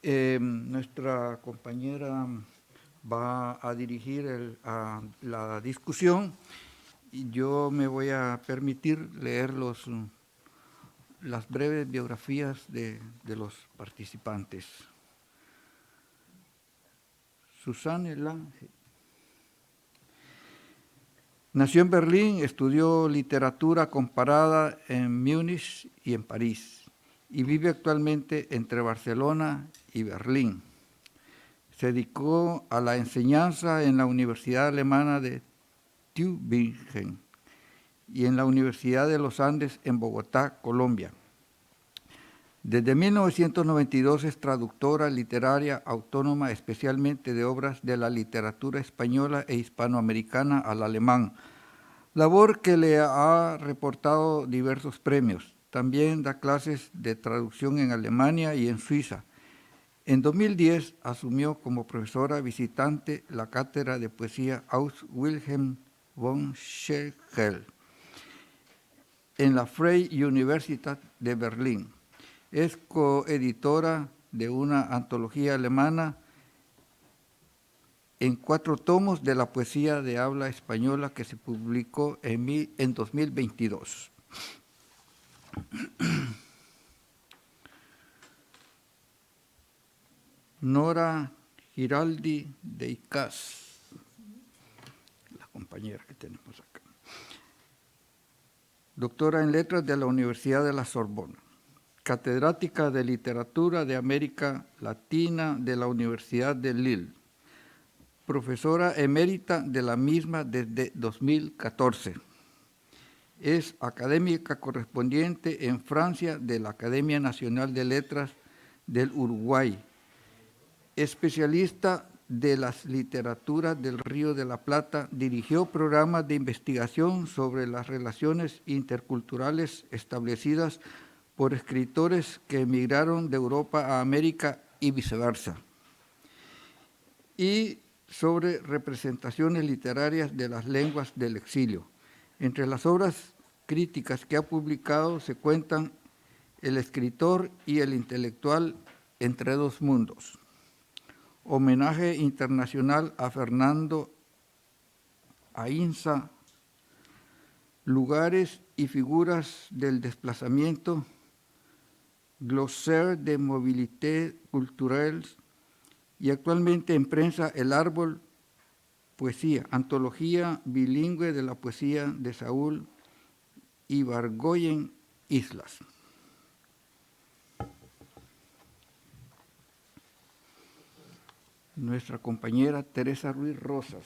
Nuestra compañera va a dirigir la discusión y yo me voy a permitir leer las breves biografías de los participantes. Susanne Lange. Nació en Berlín, estudió literatura comparada en Múnich y en París, y vive actualmente entre Barcelona y Berlín. Se dedicó a la enseñanza en la Universidad Alemana de Tübingen y en la Universidad de los Andes en Bogotá, Colombia. Desde 1992 es traductora literaria autónoma, especialmente de obras de la literatura española e hispanoamericana al alemán, labor que le ha reportado diversos premios. También da clases de traducción en Alemania y en Suiza. En 2010 asumió como profesora visitante la cátedra de poesía Aus Wilhelm von Schlegel en la Freie Universität de Berlín. Es coeditora de una antología alemana en 4 tomos de la poesía de habla española que se publicó en 2022. Nora Giraldi de Icaz, la compañera que tenemos acá. Doctora en Letras de la Universidad de la Sorbona. Catedrática de Literatura de América Latina de la Universidad de Lille. Profesora emérita de la misma desde 2014. Es académica correspondiente en Francia de la Academia Nacional de Letras del Uruguay. Especialista de las literaturas del Río de la Plata, dirigió programas de investigación sobre las relaciones interculturales establecidas por escritores que emigraron de Europa a América y viceversa, y sobre representaciones literarias de las lenguas del exilio. Entre las obras críticas que ha publicado se cuentan El escritor y el intelectual entre dos mundos, Homenaje internacional a Fernando Ainsa, Lugares y figuras del desplazamiento, Glossaire de mobilité culturelle, y actualmente en prensa El Árbol, poesía, antología bilingüe de la poesía de Saúl Ibargoyen Islas. Nuestra compañera Teresa Ruiz Rosas.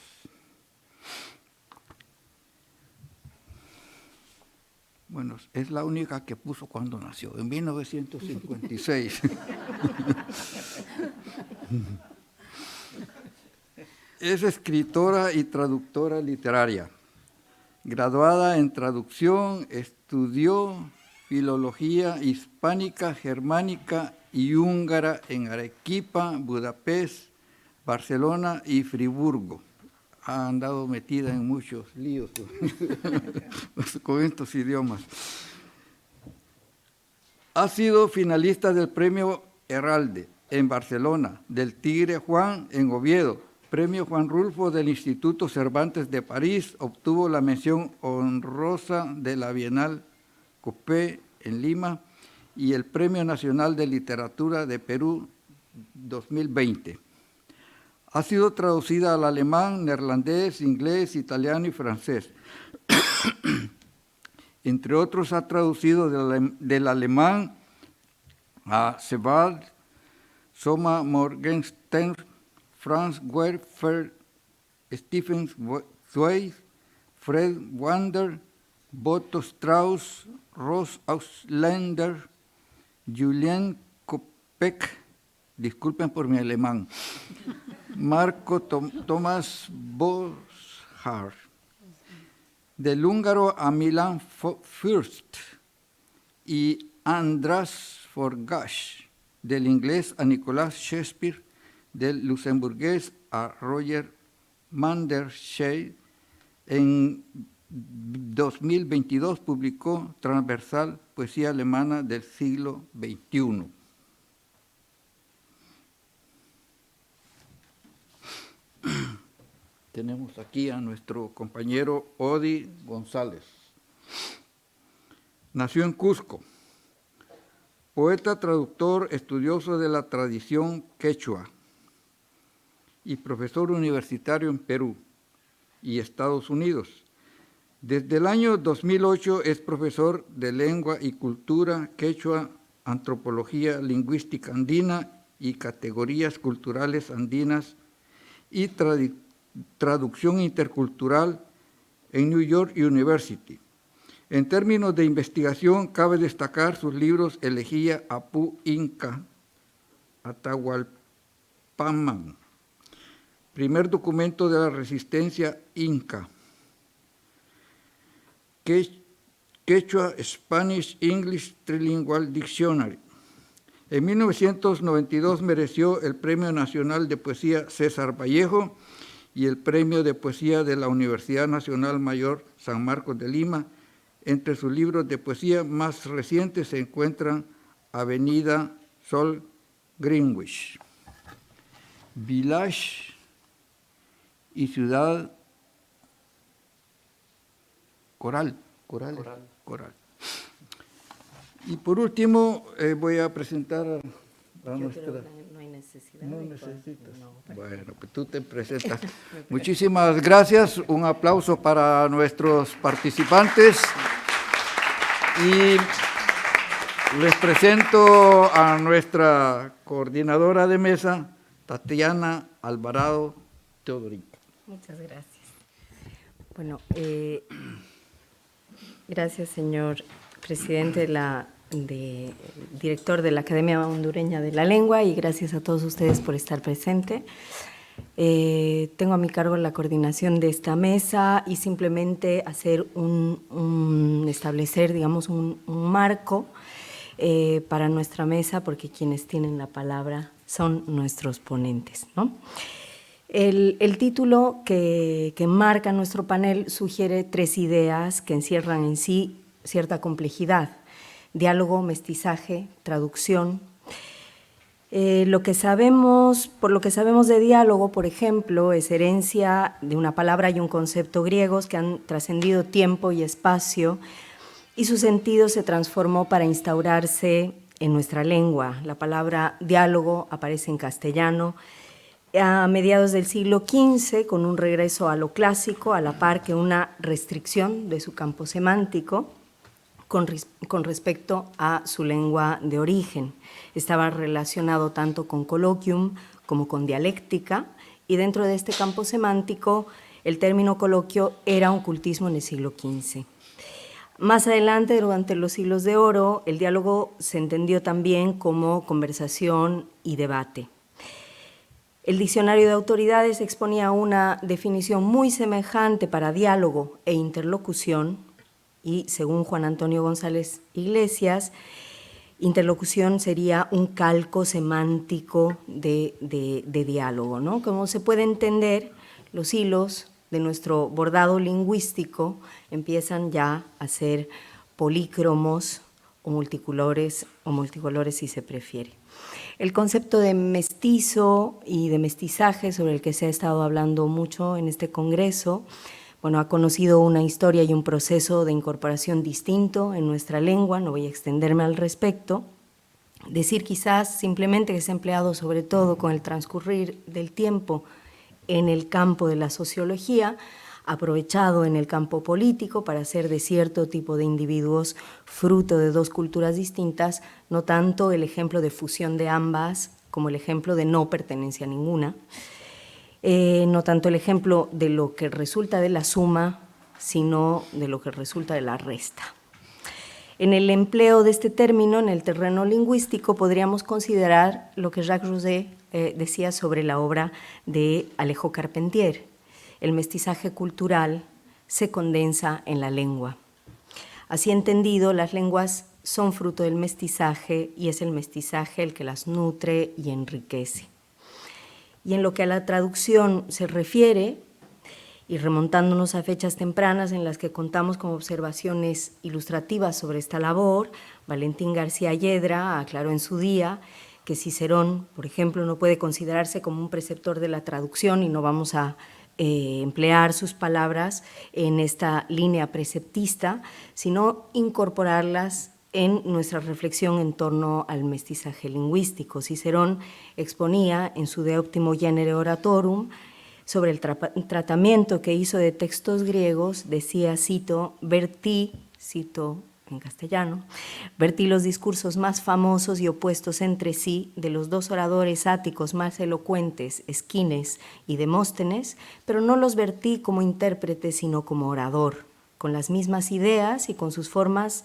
Bueno, es la única que puso cuando nació, en 1956. Es escritora y traductora literaria. Graduada en traducción, estudió filología hispánica, germánica y húngara en Arequipa, Budapest, Barcelona y Friburgo. Ha andado metida en muchos líos con estos idiomas. Ha sido finalista del Premio Herralde en Barcelona, del Tigre Juan en Oviedo, Premio Juan Rulfo del Instituto Cervantes de París, obtuvo la mención honrosa de la Bienal Copé en Lima y el Premio Nacional de Literatura de Perú 2020. Ha sido traducida al alemán, neerlandés, inglés, italiano y francés. Entre otros, ha traducido del alemán a Sebald, Soma Morgenstern, Franz Werfer, Stephen Zweig, Fred Wander, Boto Strauss, Ross Ausländer, Julien Kopeck, disculpen por mi alemán, Marco Thomas Boschardt, del húngaro a Milan Fürst y András Forgách, del inglés a Nicolas Shakespeare, del luxemburgués a Roger Manderscheid. En 2022 publicó Transversal, poesía alemana del siglo XXI. Tenemos aquí a nuestro compañero Odi González. Nació en Cusco. Poeta, traductor, estudioso de la tradición quechua y profesor universitario en Perú y Estados Unidos. Desde el año 2008 es profesor de Lengua y Cultura Quechua, Antropología Lingüística Andina y Categorías Culturales Andinas y Traducción Intercultural en New York University. En términos de investigación, cabe destacar sus libros Elegía Apu Inca, Atahualpaman, primer documento de la resistencia inca, Quechua Spanish English Trilingual Dictionary. En 1992 mereció el Premio Nacional de Poesía César Vallejo y el Premio de Poesía de la Universidad Nacional Mayor San Marcos de Lima. Entre sus libros de poesía más recientes se encuentran Avenida Sol Greenwich, Village y Ciudad Coral. Y por último voy a presentar a nuestra... Creo que no hay necesidad. No necesitas. No, bueno, pues tú te presentas. Muchísimas gracias. Un aplauso para nuestros participantes. Y les presento a nuestra coordinadora de mesa, Tatiana Alvarado Teodorín. Muchas gracias. Bueno, gracias, señor presidente, director de la Academia Hondureña de la Lengua, y gracias a todos ustedes por estar presente. Tengo a mi cargo la coordinación de esta mesa y simplemente hacer establecer, digamos, un marco para nuestra mesa, porque quienes tienen la palabra son nuestros ponentes, ¿no? El título que marca nuestro panel sugiere tres ideas que encierran en sí cierta complejidad: diálogo, mestizaje, traducción. Por lo que sabemos de diálogo, por ejemplo, es herencia de una palabra y un concepto griegos que han trascendido tiempo y espacio, y su sentido se transformó para instaurarse en nuestra lengua. La palabra diálogo aparece en castellano a mediados del siglo XV con un regreso a lo clásico, a la par que una restricción de su campo semántico con respecto a su lengua de origen. Estaba relacionado tanto con coloquium como con dialéctica, y dentro de este campo semántico el término coloquio era un cultismo en el siglo XV. Más adelante, durante los siglos de oro, el diálogo se entendió también como conversación y debate. El diccionario de autoridades exponía una definición muy semejante para diálogo e interlocución, y según Juan Antonio González Iglesias, interlocución sería un calco semántico de diálogo, ¿no? Como se puede entender, los hilos de nuestro bordado lingüístico empiezan ya a ser polícromos o multicolores si se prefiere. El concepto de mestizo y de mestizaje, sobre el que se ha estado hablando mucho en este congreso, bueno, ha conocido una historia y un proceso de incorporación distinto en nuestra lengua. No voy a extenderme al respecto. Decir quizás simplemente que se ha empleado sobre todo con el transcurrir del tiempo en el campo de la sociología, aprovechado en el campo político para hacer de cierto tipo de individuos fruto de dos culturas distintas, no tanto el ejemplo de fusión de ambas como el ejemplo de no pertenencia a ninguna. No tanto el ejemplo de lo que resulta de la suma, sino de lo que resulta de la resta. En el empleo de este término en el terreno lingüístico podríamos considerar lo que Jacques Rousset decía sobre la obra de Alejo Carpentier: el mestizaje cultural se condensa en la lengua. Así entendido, las lenguas son fruto del mestizaje y es el mestizaje el que las nutre y enriquece. Y en lo que a la traducción se refiere, y remontándonos a fechas tempranas en las que contamos con observaciones ilustrativas sobre esta labor, Valentín García Yedra aclaró en su día que Cicerón, por ejemplo, no puede considerarse como un preceptor de la traducción, y no vamos a emplear sus palabras en esta línea preceptista, sino incorporarlas en nuestra reflexión en torno al mestizaje lingüístico. Cicerón exponía en su De Optimo Genere Oratorum sobre el tratamiento que hizo de textos griegos, decía, cito en castellano, vertí los discursos más famosos y opuestos entre sí de los dos oradores áticos más elocuentes, Esquines y Demóstenes, pero no los vertí como intérprete, sino como orador, con las mismas ideas y con sus formas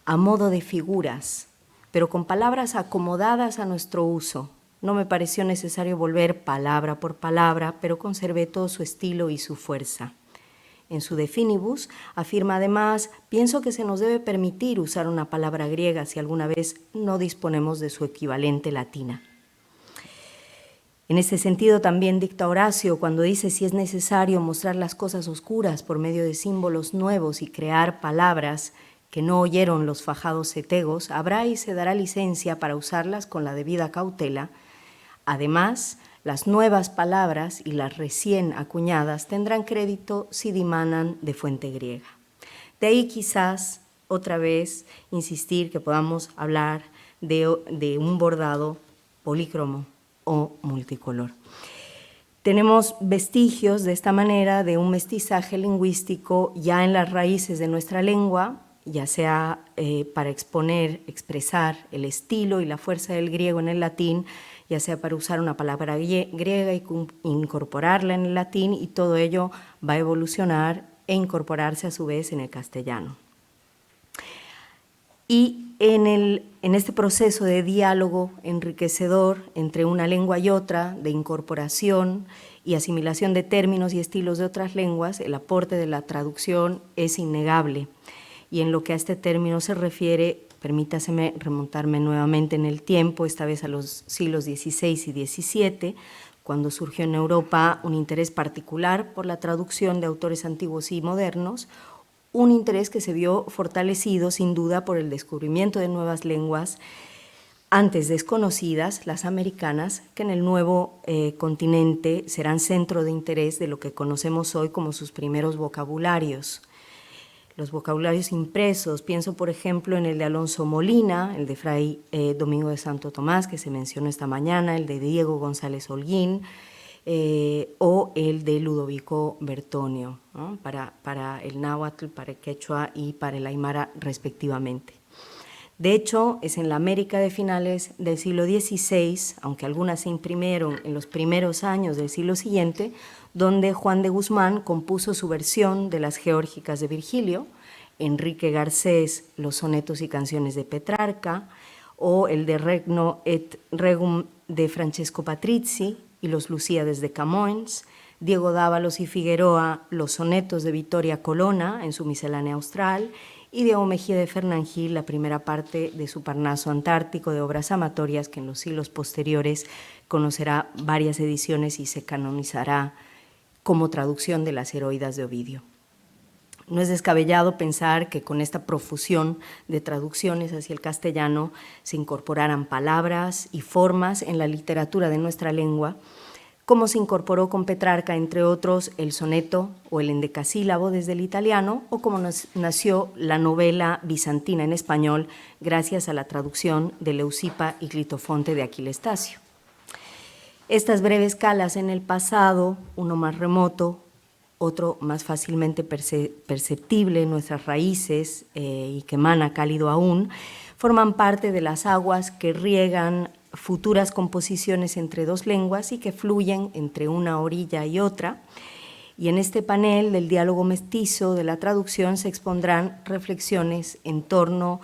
a modo de figuras, pero con palabras acomodadas a nuestro uso. No me pareció necesario volver palabra por palabra, pero conservé todo su estilo y su fuerza. En su De Finibus afirma además, pienso que se nos debe permitir usar una palabra griega si alguna vez no disponemos de su equivalente latina. En este sentido también dicta Horacio cuando dice si es necesario mostrar las cosas oscuras por medio de símbolos nuevos y crear palabras que no oyeron los fajados cetegos, habrá y se dará licencia para usarlas con la debida cautela. Además, las nuevas palabras y las recién acuñadas tendrán crédito si dimanan de fuente griega. De ahí quizás otra vez insistir que podamos hablar de un bordado polícromo o multicolor. Tenemos vestigios de esta manera de un mestizaje lingüístico ya en las raíces de nuestra lengua, ya sea para expresar el estilo y la fuerza del griego en el latín, ya sea para usar una palabra griega y incorporarla en el latín, y todo ello va a evolucionar e incorporarse a su vez en el castellano. Y en este proceso de diálogo enriquecedor entre una lengua y otra, de incorporación y asimilación de términos y estilos de otras lenguas, el aporte de la traducción es innegable. Y en lo que a este término se refiere, permítaseme remontarme nuevamente en el tiempo, esta vez a los siglos XVI y XVII, cuando surgió en Europa un interés particular por la traducción de autores antiguos y modernos, un interés que se vio fortalecido sin duda por el descubrimiento de nuevas lenguas antes desconocidas, las americanas, que en el nuevo continente serán centro de interés de lo que conocemos hoy como sus primeros vocabularios. Los vocabularios impresos, pienso por ejemplo en el de Alonso Molina, el de Fray Domingo de Santo Tomás, que se mencionó esta mañana, el de Diego González Holguín, o el de Ludovico Bertonio, ¿no? para el náhuatl, para el quechua y para el aymara respectivamente. De hecho, es en la América de finales del siglo XVI, aunque algunas se imprimieron en los primeros años del siglo siguiente, donde Juan de Guzmán compuso su versión de las Geórgicas de Virgilio, Enrique Garcés los sonetos y canciones de Petrarca, o el de Regno et Regum de Francesco Patrizzi y los Lucíades de Camões, Diego Dávalos y Figueroa los sonetos de Vittoria Colonna en su Miscelánea Austral, y Diego Mejía de Fernán-Gil la primera parte de su Parnaso Antártico de obras amatorias que en los siglos posteriores conocerá varias ediciones y se canonizará como traducción de las Heroídas de Ovidio. No es descabellado pensar que con esta profusión de traducciones hacia el castellano se incorporaran palabras y formas en la literatura de nuestra lengua, como se incorporó con Petrarca, entre otros, el soneto o el endecasílabo desde el italiano, o como nació la novela bizantina en español gracias a la traducción de Leucipa y Clitofonte de Aquiles Tacio. Estas breves calas en el pasado, uno más remoto, otro más fácilmente perceptible en nuestras raíces y que emana cálido aún, forman parte de las aguas que riegan futuras composiciones entre dos lenguas y que fluyen entre una orilla y otra. Y en este panel del diálogo mestizo de la traducción se expondrán reflexiones en torno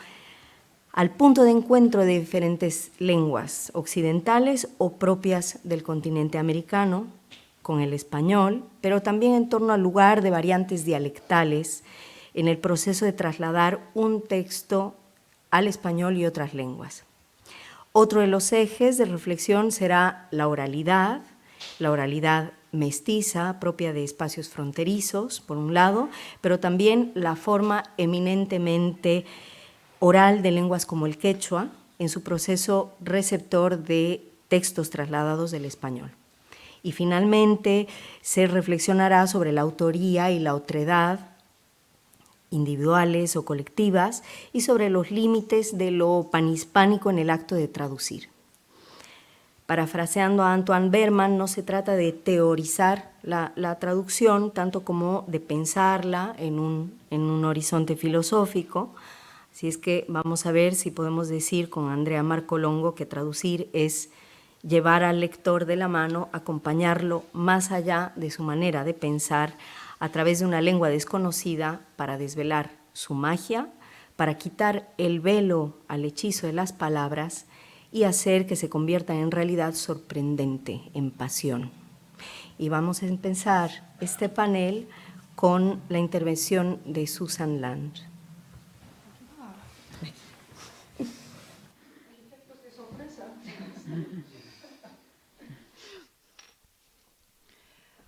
al punto de encuentro de diferentes lenguas occidentales o propias del continente americano con el español, pero también en torno al lugar de variantes dialectales en el proceso de trasladar un texto al español y otras lenguas. Otro de los ejes de reflexión será la oralidad mestiza, propia de espacios fronterizos, por un lado, pero también la forma eminentemente oral de lenguas como el quechua, en su proceso receptor de textos trasladados del español. Y finalmente se reflexionará sobre la autoría y la otredad, individuales o colectivas, y sobre los límites de lo panhispánico en el acto de traducir. Parafraseando a Antoine Berman, no se trata de teorizar la traducción, tanto como de pensarla en un horizonte filosófico. Así es que vamos a ver si podemos decir con Andrea Marcolongo que traducir es llevar al lector de la mano, acompañarlo más allá de su manera de pensar a través de una lengua desconocida para desvelar su magia, para quitar el velo al hechizo de las palabras y hacer que se convierta en realidad sorprendente, en pasión. Y vamos a empezar este panel con la intervención de Susan Land.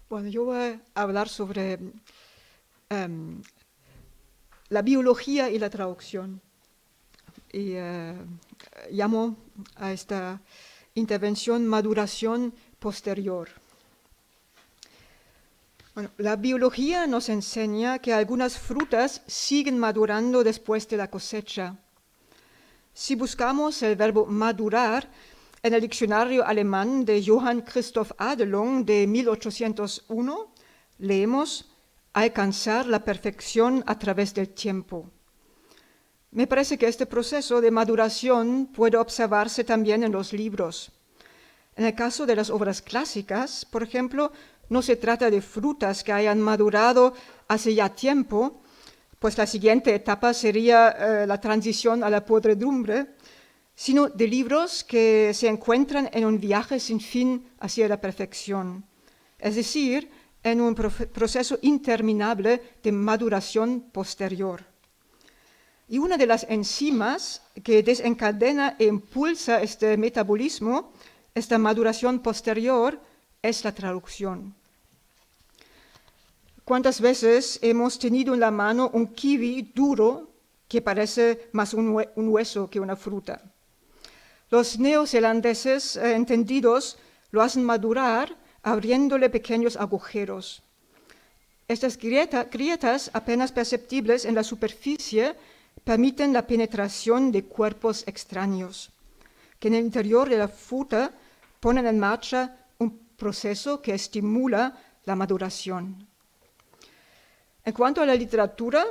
Bueno, yo voy a hablar sobre la biología y la traducción. Y llamo a esta intervención maduración posterior. Bueno, la biología nos enseña que algunas frutas siguen madurando después de la cosecha. Si buscamos el verbo madurar en el diccionario alemán de Johann Christoph Adelung de 1801, leemos alcanzar la perfección a través del tiempo. Me parece que este proceso de maduración puede observarse también en los libros. En el caso de las obras clásicas, por ejemplo, no se trata de frutas que hayan madurado hace ya tiempo, pues la siguiente etapa sería la transición a la podredumbre, sino de libros que se encuentran en un viaje sin fin hacia la perfección, es decir, en un proceso interminable de maduración posterior. Y una de las enzimas que desencadena e impulsa este metabolismo, esta maduración posterior, es la traducción. ¿Cuántas veces hemos tenido en la mano un kiwi duro que parece más un hueso que una fruta? Los neozelandeses entendidos lo hacen madurar abriéndole pequeños agujeros. Estas grietas apenas perceptibles en la superficie permiten la penetración de cuerpos extraños, que en el interior de la fruta ponen en marcha un proceso que estimula la maduración. En cuanto a la literatura,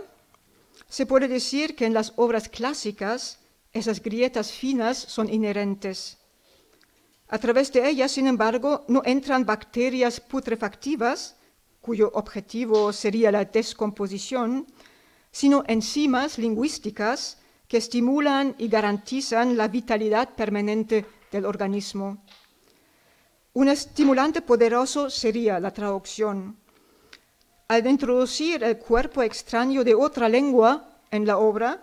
se puede decir que en las obras clásicas esas grietas finas son inherentes. A través de ellas, sin embargo, no entran bacterias putrefactivas, cuyo objetivo sería la descomposición, sino enzimas lingüísticas que estimulan y garantizan la vitalidad permanente del organismo. Un estimulante poderoso sería la traducción. Al introducir el cuerpo extraño de otra lengua en la obra,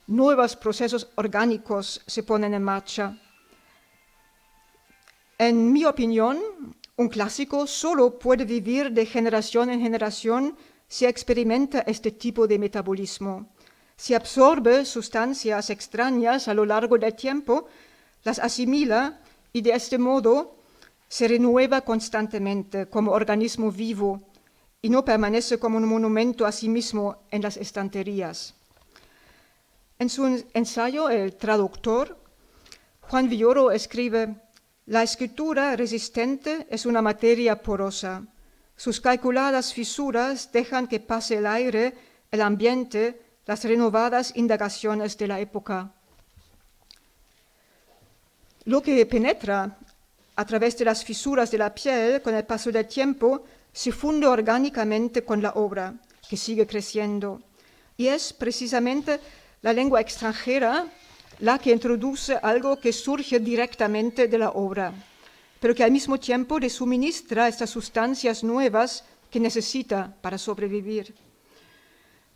nuevos procesos orgánicos se ponen en marcha. En mi opinión, un clásico solo puede vivir de generación en generación si experimenta este tipo de metabolismo. Si absorbe sustancias extrañas a lo largo del tiempo, las asimila y de este modo se renueva constantemente como organismo vivo y no permanece como un monumento a sí mismo en las estanterías. En su ensayo El traductor, Juan Villoro escribe: la escritura resistente es una materia porosa. Sus calculadas fisuras dejan que pase el aire, el ambiente, las renovadas indagaciones de la época. Lo que penetra a través de las fisuras de la piel con el paso del tiempo se funde orgánicamente con la obra, que sigue creciendo. Y es precisamente la lengua extranjera la que introduce algo que surge directamente de la obra, pero que al mismo tiempo le suministra estas sustancias nuevas que necesita para sobrevivir.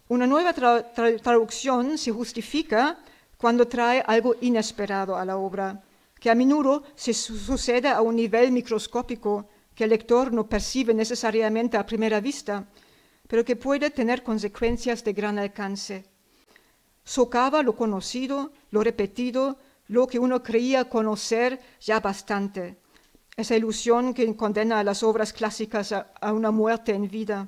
Una nueva traducción se justifica cuando trae algo inesperado a la obra, que a menudo se sucede a un nivel microscópico que el lector no percibe necesariamente a primera vista, pero que puede tener consecuencias de gran alcance. Socava lo conocido, lo repetido, lo que uno creía conocer ya bastante. esa ilusión que condena a las obras clásicas a una muerte en vida.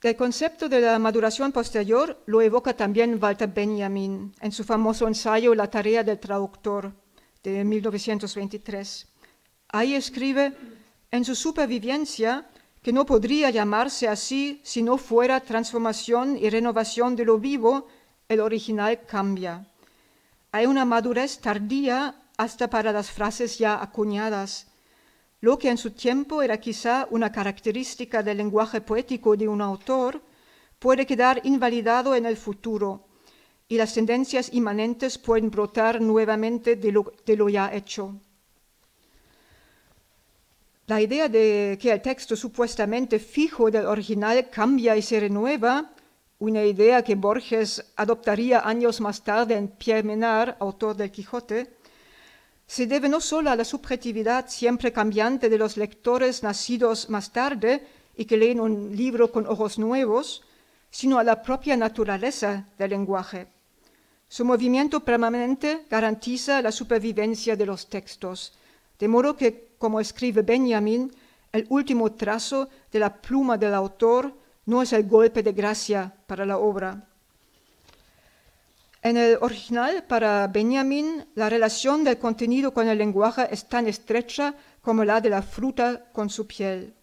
El concepto de la maduración posterior lo evoca también Walter Benjamin en su famoso ensayo La tarea del traductor de 1923. Ahí escribe, en su supervivencia, que no podría llamarse así si no fuera transformación y renovación de lo vivo, el original cambia. Hay una madurez tardía hasta para las frases ya acuñadas. Lo que en su tiempo era quizá una característica del lenguaje poético de un autor, puede quedar invalidado en el futuro, y las tendencias inmanentes pueden brotar nuevamente de lo ya hecho. La idea de que el texto supuestamente fijo del original cambia y se renueva, una idea que Borges adoptaría años más tarde en Pierre Menard, autor del Quijote, se debe no solo a la subjetividad siempre cambiante de los lectores nacidos más tarde y que leen un libro con ojos nuevos, sino a la propia naturaleza del lenguaje. Su movimiento permanente garantiza la supervivencia de los textos, de modo que, como escribe Benjamin, el último trazo de la pluma del autor no es el golpe de gracia para la obra. En el original, para Benjamin, la relación del contenido con el lenguaje es tan estrecha como la de la fruta con su piel,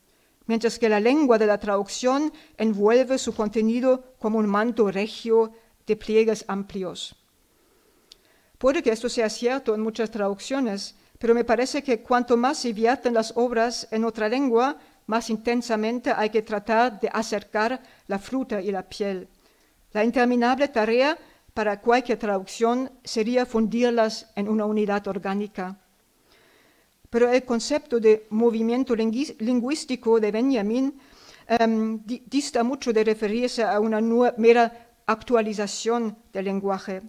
mientras que la lengua de la traducción envuelve su contenido como un manto regio de pliegues amplios. Puede que esto sea cierto en muchas traducciones, pero me parece que cuanto más se vierten las obras en otra lengua, más intensamente hay que tratar de acercar la fruta y la piel. La interminable tarea para cualquier traducción sería fundirlas en una unidad orgánica. Pero el concepto de movimiento lingüístico de Benjamin dista mucho de referirse a una mera actualización del lenguaje.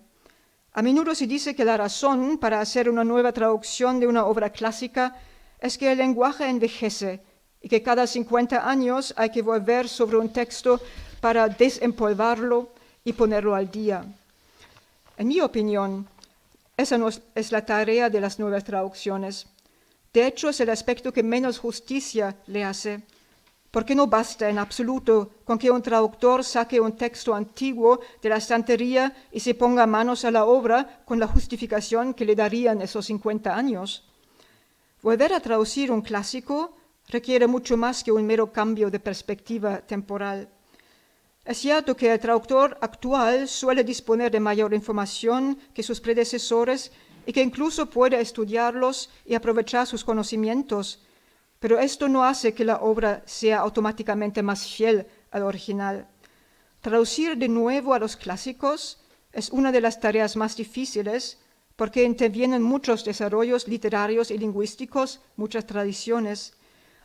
A menudo se dice que la razón para hacer una nueva traducción de una obra clásica es que el lenguaje envejece y que cada 50 años hay que volver sobre un texto para desempolvarlo y ponerlo al día. En mi opinión, esa no es la tarea de las nuevas traducciones. De hecho, es el aspecto que menos justicia le hace, porque no basta en absoluto con que un traductor saque un texto antiguo de la estantería y se ponga manos a la obra con la justificación que le darían esos 50 años. Volver a traducir un clásico requiere mucho más que un mero cambio de perspectiva temporal. Es cierto que el traductor actual suele disponer de mayor información que sus predecesores y que incluso puede estudiarlos y aprovechar sus conocimientos, pero esto no hace que la obra sea automáticamente más fiel al original. Traducir de nuevo a los clásicos es una de las tareas más difíciles porque intervienen muchos desarrollos literarios y lingüísticos, muchas tradiciones.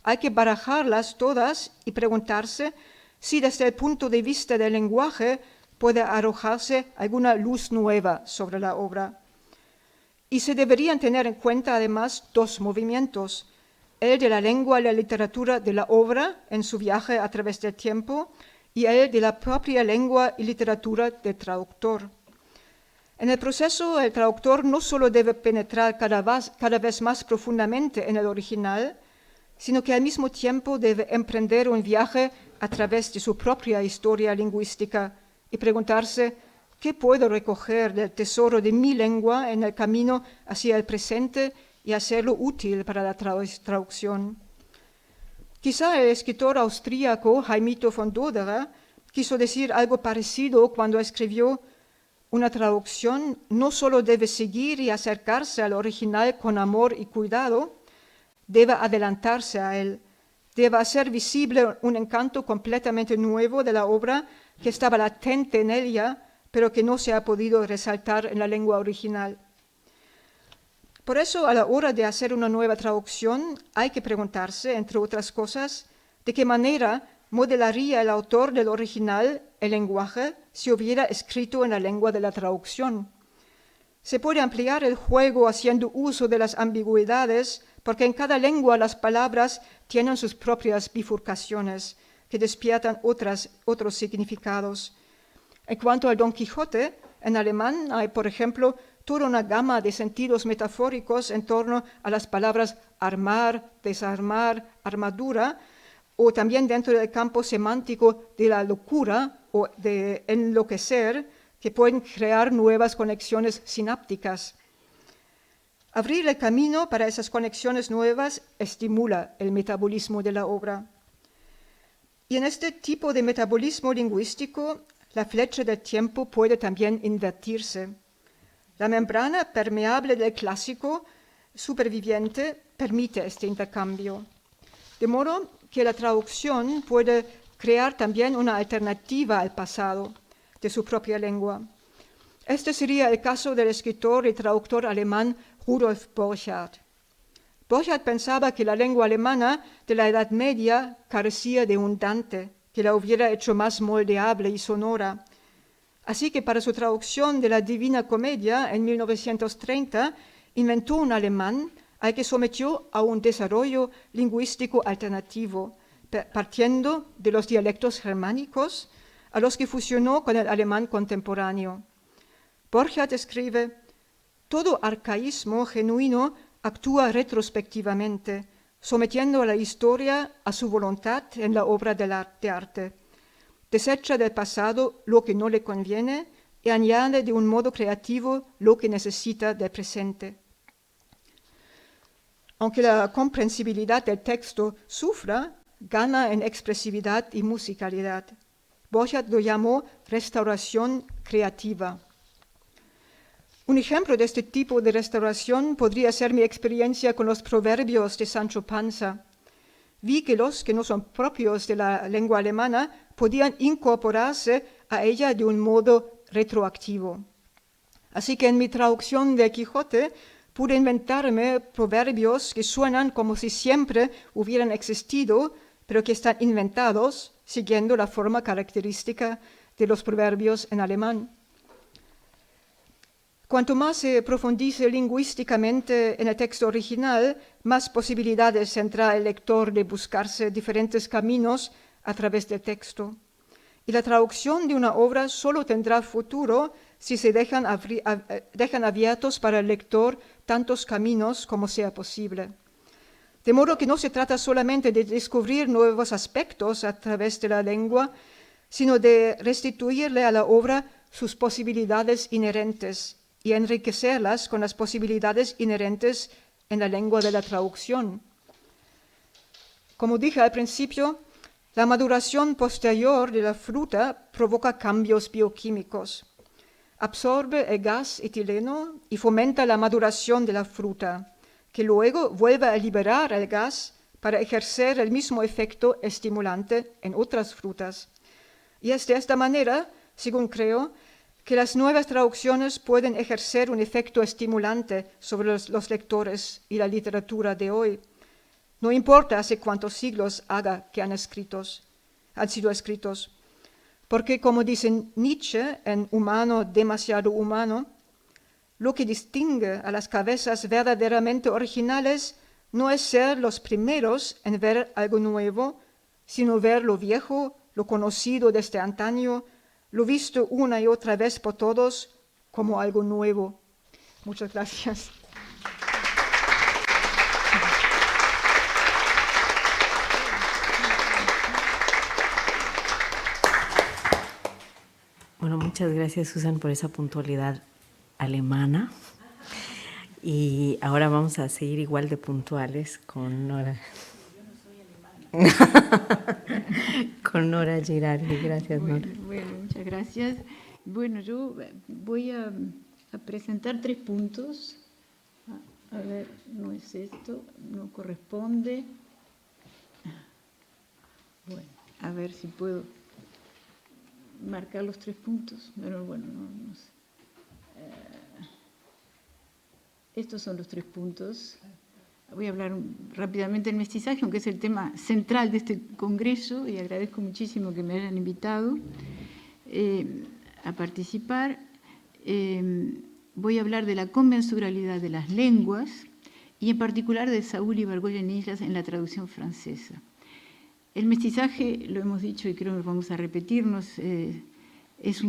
Hay que barajarlas todas y preguntarse si desde el punto de vista del lenguaje puede arrojarse alguna luz nueva sobre la obra. Y se deberían tener en cuenta además dos movimientos, el de la lengua y la literatura de la obra en su viaje a través del tiempo y el de la propia lengua y literatura del traductor. En el proceso, el traductor no solo debe penetrar cada vez más profundamente en el original, sino que al mismo tiempo debe emprender un viaje a través de su propia historia lingüística y preguntarse qué puedo recoger del tesoro de mi lengua en el camino hacia el presente y hacerlo útil para la traducción. Quizá el escritor austríaco Jaimito von Doderer quiso decir algo parecido cuando escribió: una traducción no solo debe seguir y acercarse al original con amor y cuidado, debe adelantarse a él, debe hacer visible un encanto completamente nuevo de la obra que estaba latente en ella, pero que no se ha podido resaltar en la lengua original. Por eso, a la hora de hacer una nueva traducción, hay que preguntarse, entre otras cosas, de qué manera modelaría el autor del original el lenguaje si hubiera escrito en la lengua de la traducción. Se puede ampliar el juego haciendo uso de las ambigüedades, porque en cada lengua las palabras tienen sus propias bifurcaciones que despiertan otros significados. En cuanto al Don Quijote, En alemán hay, por ejemplo, toda una gama de sentidos metafóricos en torno a las palabras armar, desarmar, armadura, o también dentro del campo semántico de la locura o de enloquecer, que pueden crear nuevas conexiones sinápticas. Abrir el camino para esas conexiones nuevas estimula el metabolismo de la obra. Y en este tipo de metabolismo lingüístico, la flecha del tiempo puede también invertirse. La membrana permeable del clásico superviviente permite este intercambio, de modo que la traducción puede crear también una alternativa al pasado de su propia lengua. Este sería el caso del escritor y traductor alemán Rudolf Borchardt. Borchardt pensaba que la lengua alemana de la Edad Media carecía de un Dante, que la hubiera hecho más moldeable y sonora. Así que para su traducción de la Divina Comedia en 1930, inventó un alemán al que sometió a un desarrollo lingüístico alternativo, partiendo de los dialectos germánicos, a los que fusionó con el alemán contemporáneo. Borchardt escribe: todo arcaísmo genuino actúa retrospectivamente, sometiendo a la historia a su voluntad en la obra de arte. Desecha del pasado lo que no le conviene y añade de un modo creativo lo que necesita del presente. Aunque la comprensibilidad del texto sufra, gana en expresividad y musicalidad. Borchardt lo llamó restauración creativa. Un ejemplo de este tipo de restauración podría ser mi experiencia con los proverbios de Sancho Panza. Vi que los que no son propios de la lengua alemana podían incorporarse a ella de un modo retroactivo. Así que en mi traducción de Quijote pude inventarme proverbios que suenan como si siempre hubieran existido, pero que están inventados siguiendo la forma característica de los proverbios en alemán. Cuanto más se profundice lingüísticamente en el texto original, más posibilidades tendrá el lector de buscarse diferentes caminos a través del texto. Y la traducción de una obra solo tendrá futuro si se dejan abiertos para el lector tantos caminos como sea posible. De modo que no se trata solamente de descubrir nuevos aspectos a través de la lengua, sino de restituirle a la obra sus posibilidades inherentes y enriquecerlas con las posibilidades inherentes en la lengua de la traducción. Como dije al principio, la maduración posterior de la fruta provoca cambios bioquímicos. Absorbe el gas etileno y fomenta la maduración de la fruta, que luego vuelve a liberar el gas para ejercer el mismo efecto estimulante en otras frutas. Y es de esta manera, según creo, que las nuevas traducciones pueden ejercer un efecto estimulante sobre los lectores y la literatura de hoy. No importa hace cuántos siglos haga que han sido escritos, porque como dice Nietzsche en Humano demasiado humano, lo que distingue a las cabezas verdaderamente originales no es ser los primeros en ver algo nuevo, sino ver lo viejo, lo conocido desde antaño, lo visto una y otra vez por todos como algo nuevo. Muchas gracias. Bueno, muchas gracias, Susan, por esa puntualidad alemana. Y ahora vamos a seguir igual de puntuales con Nora. Yo no soy alemana. Con Nora Girardi. Gracias, Nora. Bueno, muchas gracias. Bueno, yo voy a presentar 3 puntos. A ver, no es esto, no corresponde. Bueno, a ver si puedo marcar los 3 puntos. Pero bueno, no sé. Estos son los 3 puntos. Voy a hablar rápidamente del mestizaje, aunque es el tema central de este congreso, y agradezco muchísimo que me hayan invitado a participar. Voy a hablar de la conmensuralidad de las lenguas y en particular de Saúl Ibargoyen Islas en la traducción francesa. El mestizaje, lo hemos dicho y creo que vamos a repetirnos, es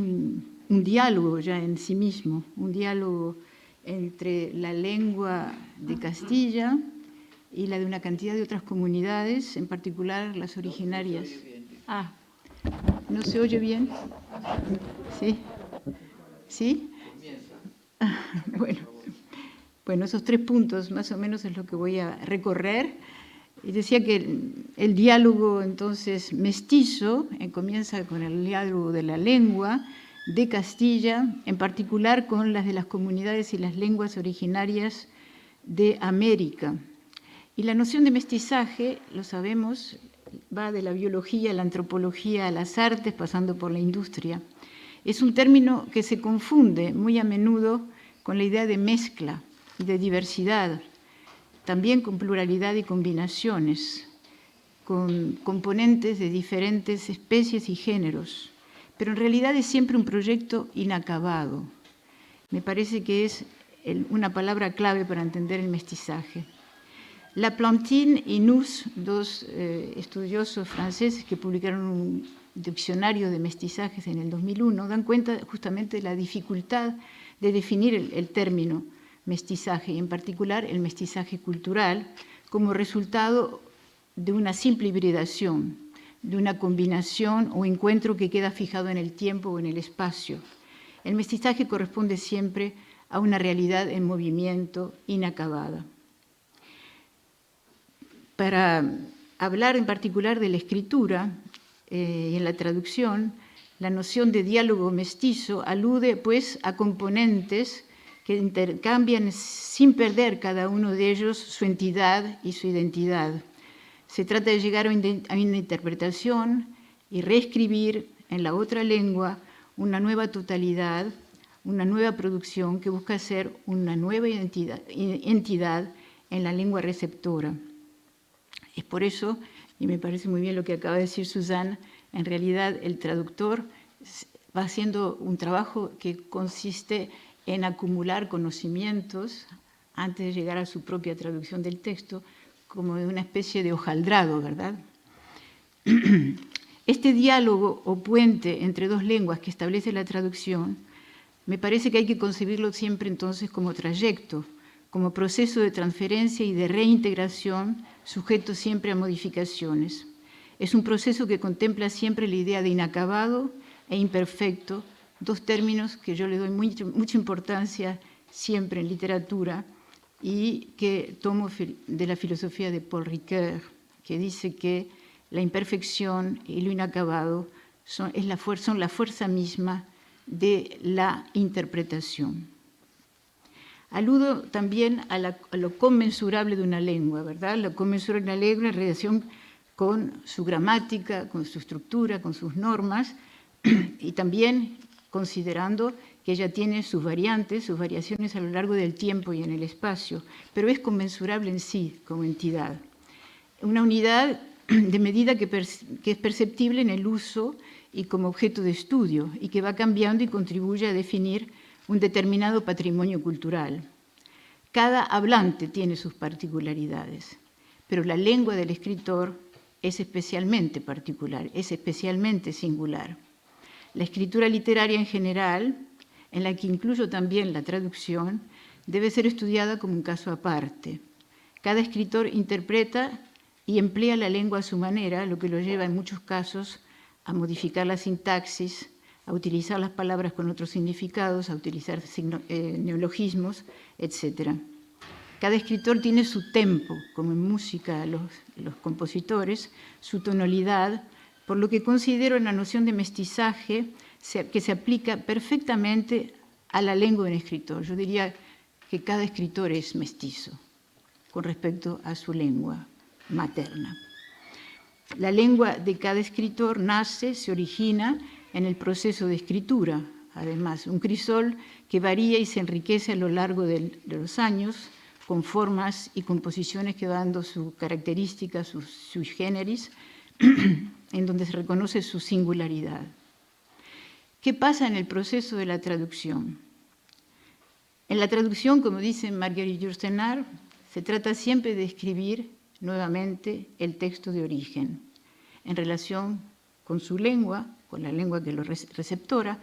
un diálogo ya en sí mismo, un diálogo entre la lengua de Castilla y la de una cantidad de otras comunidades, en particular las originarias. Ah, ¿no se oye bien? ¿Sí? ¿Sí? Bueno, esos 3 puntos más o menos es lo que voy a recorrer. Y decía que el diálogo entonces mestizo comienza con el diálogo de la lengua de Castilla, en particular con las de las comunidades y las lenguas originarias de América. Y la noción de mestizaje, lo sabemos, va de la biología, la antropología, a las artes, pasando por la industria. Es un término que se confunde muy a menudo con la idea de mezcla y de diversidad, también con pluralidad y combinaciones, con componentes de diferentes especies y géneros, pero en realidad es siempre un proyecto inacabado. Me parece que es una palabra clave para entender el mestizaje. Laplantine y Nuss, 2 estudiosos franceses que publicaron un diccionario de mestizajes en el 2001, dan cuenta justamente de la dificultad de definir el término mestizaje, y en particular el mestizaje cultural, como resultado de una simple hibridación, de una combinación o encuentro que queda fijado en el tiempo o en el espacio. El mestizaje corresponde siempre a una realidad en movimiento, inacabada. Para hablar en particular de la escritura y en la traducción, la noción de diálogo mestizo alude pues a componentes que intercambian sin perder cada uno de ellos su entidad y su identidad. Se trata de llegar a una interpretación y reescribir en la otra lengua una nueva totalidad, una nueva producción que busca ser una nueva entidad en la lengua receptora. Es por eso, y me parece muy bien lo que acaba de decir Suzanne, en realidad el traductor va haciendo un trabajo que consiste en acumular conocimientos antes de llegar a su propia traducción del texto, como de una especie de hojaldrado, ¿verdad? Este diálogo o puente entre 2 lenguas que establece la traducción, me parece que hay que concebirlo siempre entonces como trayecto, como proceso de transferencia y de reintegración, sujeto siempre a modificaciones. Es un proceso que contempla siempre la idea de inacabado e imperfecto, 2 términos que yo le doy mucha importancia siempre en literatura y que tomo de la filosofía de Paul Ricoeur, que dice que la imperfección y lo inacabado son la fuerza misma de la interpretación. Aludo también a lo conmensurable de una lengua, ¿verdad? Lo conmensurable de una lengua en relación con su gramática, con su estructura, con sus normas, y también considerando que ella tiene sus variantes, sus variaciones a lo largo del tiempo y en el espacio, pero es conmensurable en sí como entidad. Una unidad de medida que es perceptible en el uso y como objeto de estudio, y que va cambiando y contribuye a definir un determinado patrimonio cultural. Cada hablante tiene sus particularidades, pero la lengua del escritor es especialmente particular, es especialmente singular. La escritura literaria en general, en la que incluyo también la traducción, debe ser estudiada como un caso aparte. Cada escritor interpreta y emplea la lengua a su manera, lo que lo lleva en muchos casos a modificar la sintaxis, a utilizar las palabras con otros significados, a utilizar neologismos, etc. Cada escritor tiene su tempo, como en música los compositores, su tonalidad, por lo que considero la noción de mestizaje que se aplica perfectamente a la lengua de un escritor. Yo diría que cada escritor es mestizo con respecto a su lengua materna. La lengua de cada escritor nace, se origina en el proceso de escritura, además, un crisol que varía y se enriquece a lo largo de los años, con formas y composiciones que van dando su característica, sus sui generis, en donde se reconoce su singularidad. ¿Qué pasa en el proceso de la traducción? En la traducción, como dice Marguerite Yourcenar, se trata siempre de escribir nuevamente el texto de origen, en relación con su lengua, con la lengua que lo receptora,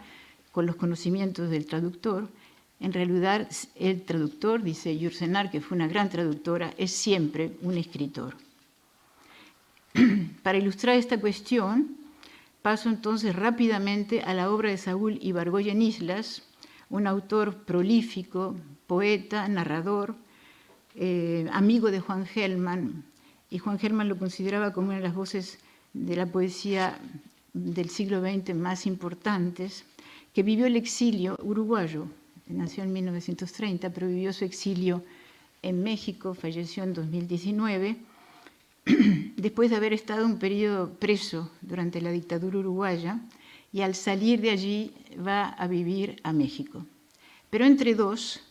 con los conocimientos del traductor. En realidad, el traductor, dice Yourcenar, que fue una gran traductora, es siempre un escritor. Para ilustrar esta cuestión, paso entonces rápidamente a la obra de Saúl Ibargoyen Islas, un autor prolífico, poeta, narrador, amigo de Juan Gelman, y Juan Gelman lo consideraba como una de las voces de la poesía del siglo XX más importantes, que vivió el exilio uruguayo. Nació en 1930, pero vivió su exilio en México, falleció en 2019, después de haber estado un periodo preso durante la dictadura uruguaya, y al salir de allí va a vivir a México. Pero entre dos,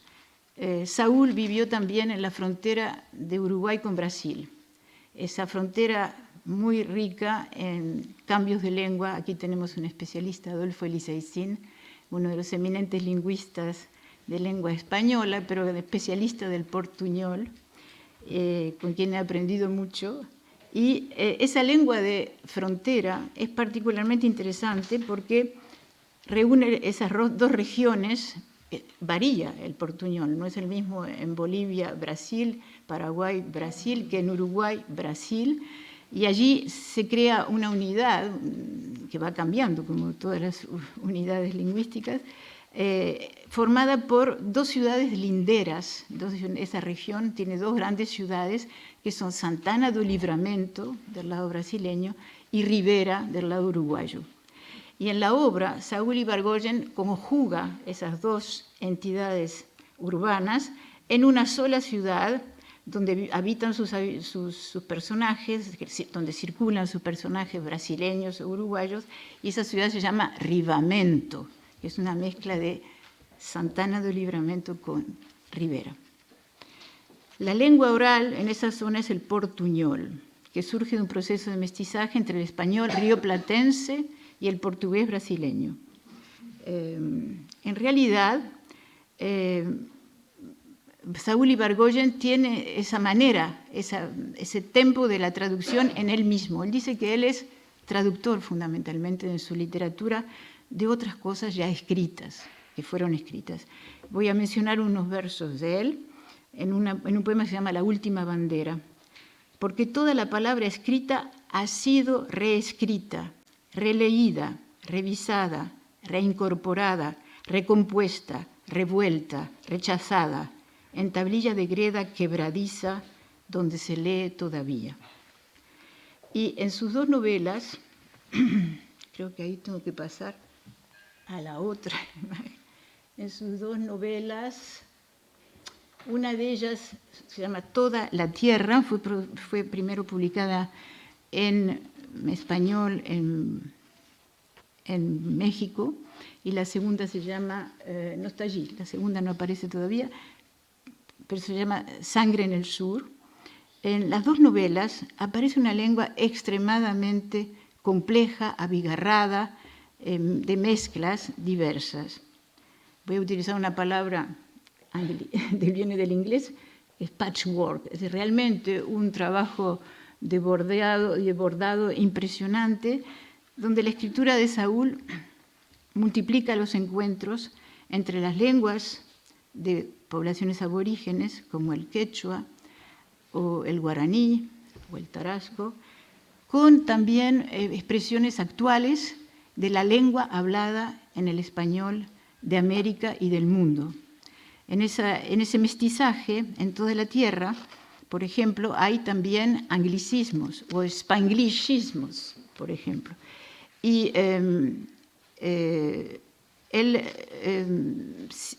Saúl vivió también en la frontera de Uruguay con Brasil. Esa frontera muy rica en cambios de lengua. Aquí tenemos un especialista, Adolfo Eliseicín, uno de los eminentes lingüistas de lengua española, pero especialista del portuñol, con quien he aprendido mucho. Y esa lengua de frontera es particularmente interesante porque reúne esas dos regiones. Varía el portuñol, no es el mismo en Bolivia, Brasil, Paraguay, Brasil, que en Uruguay, Brasil, y allí se crea una unidad que va cambiando, como todas las unidades lingüísticas, formada por dos ciudades linderas. Esa región tiene dos grandes ciudades, que son Santana do Livramento, del lado brasileño, y Rivera, del lado uruguayo. Y en la obra, Saúl Ibargoyen conjuga esas dos entidades urbanas en una sola ciudad donde habitan sus personajes, donde circulan sus personajes brasileños o uruguayos, y esa ciudad se llama Rivamento, que es una mezcla de Santana do Livramento con Rivera. La lengua oral en esa zona es el portuñol, que surge de un proceso de mestizaje entre el español rioplatense y el portugués brasileño. En realidad, Saúl Ibargoyen tiene esa manera, ese tempo de la traducción en él mismo. Él dice que él es traductor fundamentalmente en su literatura de otras cosas ya escritas, que fueron escritas. Voy a mencionar unos versos de él en un poema que se llama La última bandera. Porque toda la palabra escrita ha sido reescrita, releída, revisada, reincorporada, recompuesta, revuelta, rechazada, en tablilla de greda quebradiza donde se lee todavía. Y en sus dos novelas, creo que ahí tengo que pasar a la otra, en sus dos novelas, una de ellas se llama Toda la Tierra, fue primero publicada en español en México, y la segunda se llama, no está allí, la segunda no aparece todavía, pero se llama Sangre en el Sur. En las dos novelas aparece una lengua extremadamente compleja, abigarrada, de mezclas diversas. Voy a utilizar una palabra que viene del inglés, es patchwork. Es realmente un trabajo de bordado impresionante, donde la escritura de Saúl multiplica los encuentros entre las lenguas de poblaciones aborígenes, como el quechua, o el guaraní, o el tarasco, con también expresiones actuales de la lengua hablada en el español de América y del mundo. En ese mestizaje, en toda la tierra, por ejemplo, hay también anglicismos o spanglishismos, por ejemplo. Y él,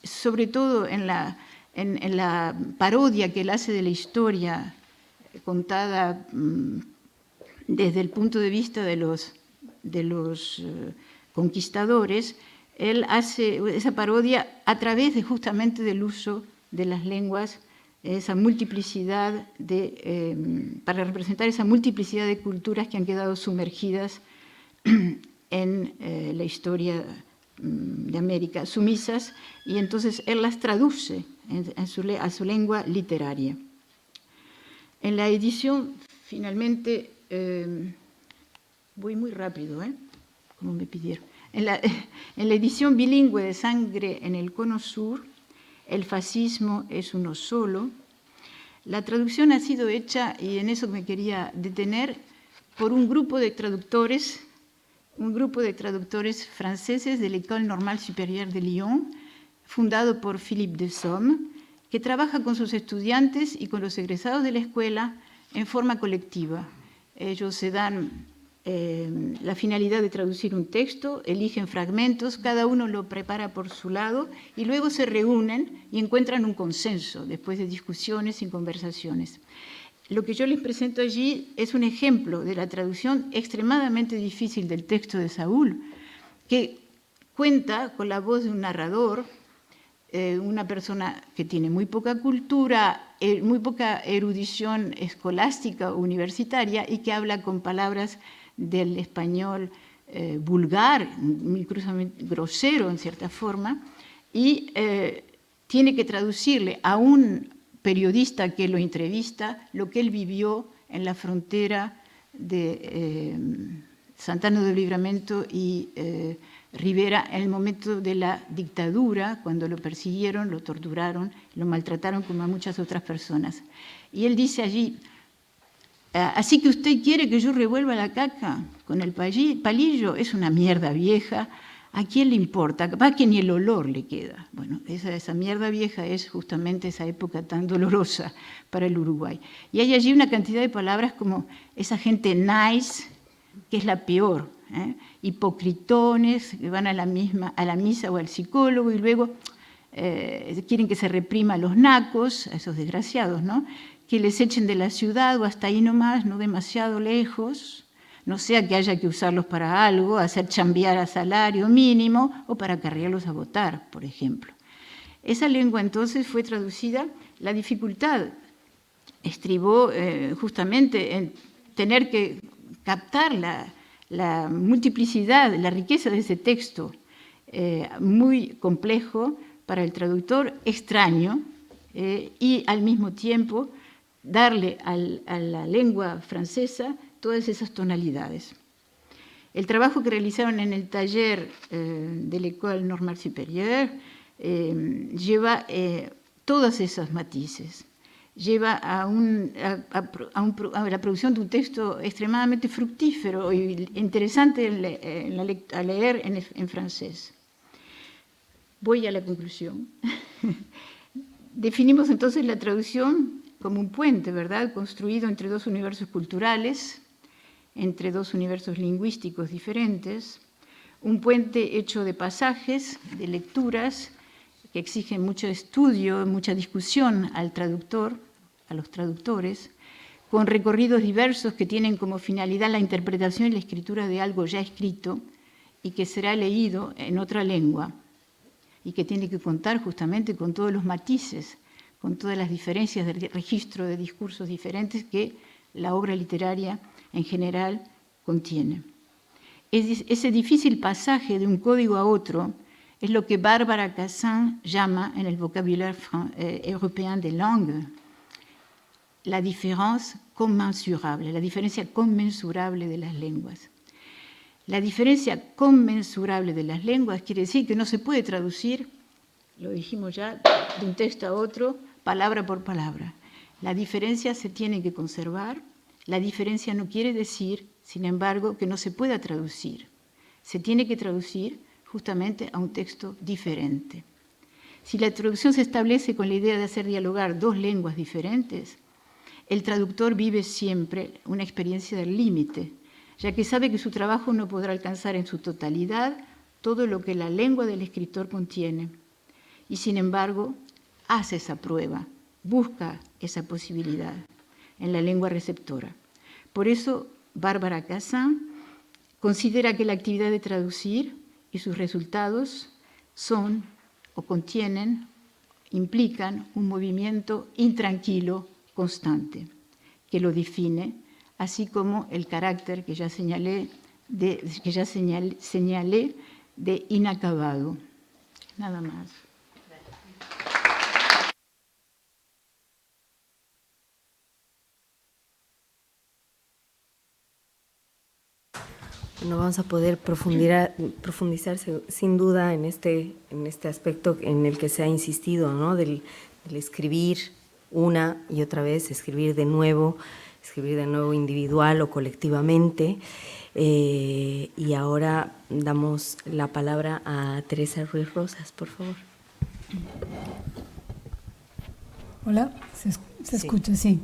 sobre todo en la parodia que él hace de la historia contada desde el punto de vista de los conquistadores, él hace esa parodia a través justamente del uso de las lenguas, esa multiplicidad para representar esa multiplicidad de culturas que han quedado sumergidas en la historia de América, sumisas, y entonces él las traduce a su lengua literaria. En la edición, finalmente, voy muy rápido, como me pidieron. En la edición bilingüe de Sangre en el Cono Sur, El fascismo es uno solo, la traducción ha sido hecha, y en eso me quería detener, por un grupo de traductores franceses de l'École Normale Supérieure de Lyon, fundado por Philippe de Somme, que trabaja con sus estudiantes y con los egresados de la escuela en forma colectiva. Ellos se dan la finalidad de traducir un texto, eligen fragmentos, cada uno lo prepara por su lado y luego se reúnen y encuentran un consenso después de discusiones y conversaciones. Lo que yo les presento allí es un ejemplo de la traducción extremadamente difícil del texto de Saúl, que cuenta con la voz de un narrador, una persona que tiene muy poca cultura, muy poca erudición escolástica o universitaria y que habla con palabras del español vulgar, incluso grosero en cierta forma, y tiene que traducirle a un periodista que lo entrevista lo que él vivió en la frontera de Santana del Livramento y Rivera en el momento de la dictadura, cuando lo persiguieron, lo torturaron, lo maltrataron como a muchas otras personas. Y él dice allí: así que usted quiere que yo revuelva la caca con el palillo, es una mierda vieja, ¿a quién le importa? Capaz que ni el olor le queda. Bueno, esa mierda vieja es justamente esa época tan dolorosa para el Uruguay. Y hay allí una cantidad de palabras como esa gente nice, que es la peor, hipocritones, que van a la misa o al psicólogo y luego quieren que se reprima a los nacos, a esos desgraciados, ¿no? Que les echen de la ciudad o hasta ahí nomás, no demasiado lejos, no sea que haya que usarlos para algo, hacer chambear a salario mínimo o para cargarlos a votar, por ejemplo. Esa lengua entonces fue traducida, la dificultad estribó justamente en tener que captar la multiplicidad, la riqueza de ese texto muy complejo para el traductor, extraño, y al mismo tiempo darle a la lengua francesa todas esas tonalidades. El trabajo que realizaron en el taller de l'École Normale Supérieure lleva todos esos matices, lleva a la producción de un texto extremadamente fructífero e interesante a leer en francés. Voy a la conclusión. Definimos entonces la traducción como un puente, ¿verdad?, construido entre dos universos culturales, entre dos universos lingüísticos diferentes, un puente hecho de pasajes, de lecturas, que exigen mucho estudio, mucha discusión al traductor, a los traductores, con recorridos diversos que tienen como finalidad la interpretación y la escritura de algo ya escrito y que será leído en otra lengua y que tiene que contar justamente con todos los matices, con todas las diferencias de registro de discursos diferentes que la obra literaria en general contiene. Ese difícil pasaje de un código a otro es lo que Barbara Cassin llama en el vocabulaire européen des langues la différence commensurable, la diferencia conmensurable de las lenguas. La diferencia conmensurable de las lenguas quiere decir que no se puede traducir, lo dijimos ya, de un texto a otro, palabra por palabra. La diferencia se tiene que conservar. La diferencia no quiere decir, sin embargo, que no se pueda traducir. Se tiene que traducir justamente a un texto diferente. Si la traducción se establece con la idea de hacer dialogar dos lenguas diferentes, el traductor vive siempre una experiencia del límite, ya que sabe que su trabajo no podrá alcanzar en su totalidad todo lo que la lengua del escritor contiene. Y sin embargo, hace esa prueba, busca esa posibilidad en la lengua receptora. Por eso, Barbara Cassin considera que la actividad de traducir y sus resultados son o contienen, implican un movimiento intranquilo constante que lo define, así como el carácter que ya señalé de inacabado. Nada más. Bueno, vamos a poder profundizar sin duda en este aspecto en el que se ha insistido, ¿no? Del escribir una y otra vez, escribir de nuevo individual o colectivamente. Y ahora damos la palabra a Teresa Ruiz Rosas, por favor. Hola, ¿se escucha? Sí.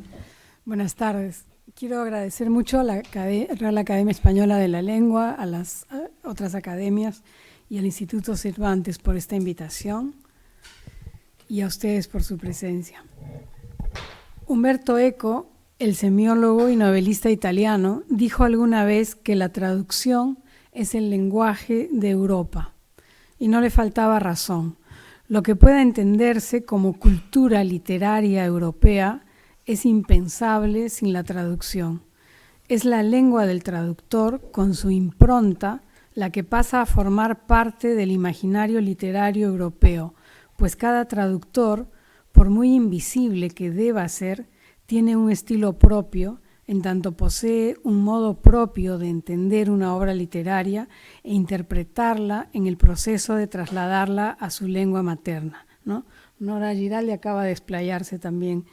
Buenas tardes. Quiero agradecer mucho a la Real Academia Española de la Lengua, a las otras academias y al Instituto Cervantes por esta invitación y a ustedes por su presencia. Umberto Eco, el semiólogo y novelista italiano, dijo alguna vez que la traducción es el lenguaje de Europa, y no le faltaba razón. Lo que pueda entenderse como cultura literaria europea es impensable sin la traducción. Es la lengua del traductor, con su impronta, la que pasa a formar parte del imaginario literario europeo, pues cada traductor, por muy invisible que deba ser, tiene un estilo propio, en tanto posee un modo propio de entender una obra literaria e interpretarla en el proceso de trasladarla a su lengua materna, ¿no? Nora Giraldi acaba de explayarse también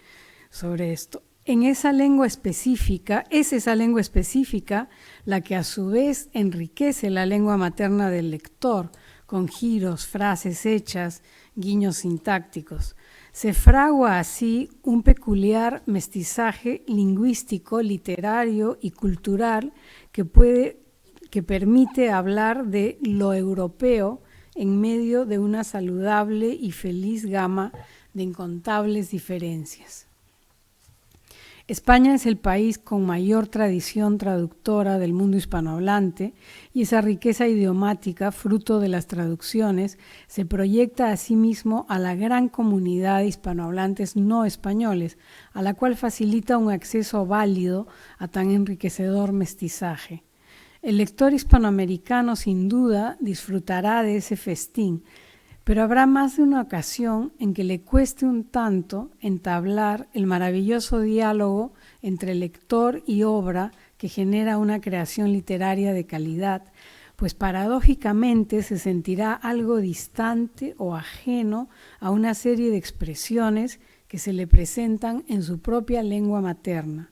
sobre esto. En esa lengua específica, es esa lengua específica la que a su vez enriquece la lengua materna del lector, con giros, frases hechas, guiños sintácticos. Se fragua así un peculiar mestizaje lingüístico, literario y cultural que permite hablar de lo europeo en medio de una saludable y feliz gama de incontables diferencias. España es el país con mayor tradición traductora del mundo hispanohablante y esa riqueza idiomática, fruto de las traducciones, se proyecta a sí mismo a la gran comunidad de hispanohablantes no españoles, a la cual facilita un acceso válido a tan enriquecedor mestizaje. El lector hispanoamericano sin duda disfrutará de ese festín, pero habrá más de una ocasión en que le cueste un tanto entablar el maravilloso diálogo entre lector y obra que genera una creación literaria de calidad, pues paradójicamente se sentirá algo distante o ajeno a una serie de expresiones que se le presentan en su propia lengua materna.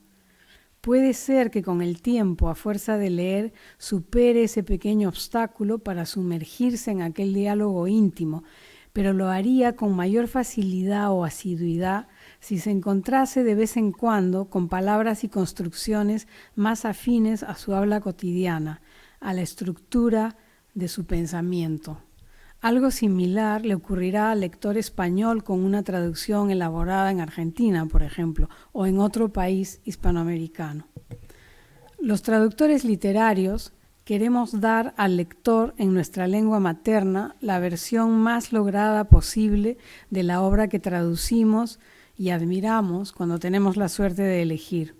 Puede ser que con el tiempo, a fuerza de leer, supere ese pequeño obstáculo para sumergirse en aquel diálogo íntimo, pero lo haría con mayor facilidad o asiduidad si se encontrase de vez en cuando con palabras y construcciones más afines a su habla cotidiana, a la estructura de su pensamiento. Algo similar le ocurrirá al lector español con una traducción elaborada en Argentina, por ejemplo, o en otro país hispanoamericano. Los traductores literarios queremos dar al lector en nuestra lengua materna la versión más lograda posible de la obra que traducimos y admiramos cuando tenemos la suerte de elegir.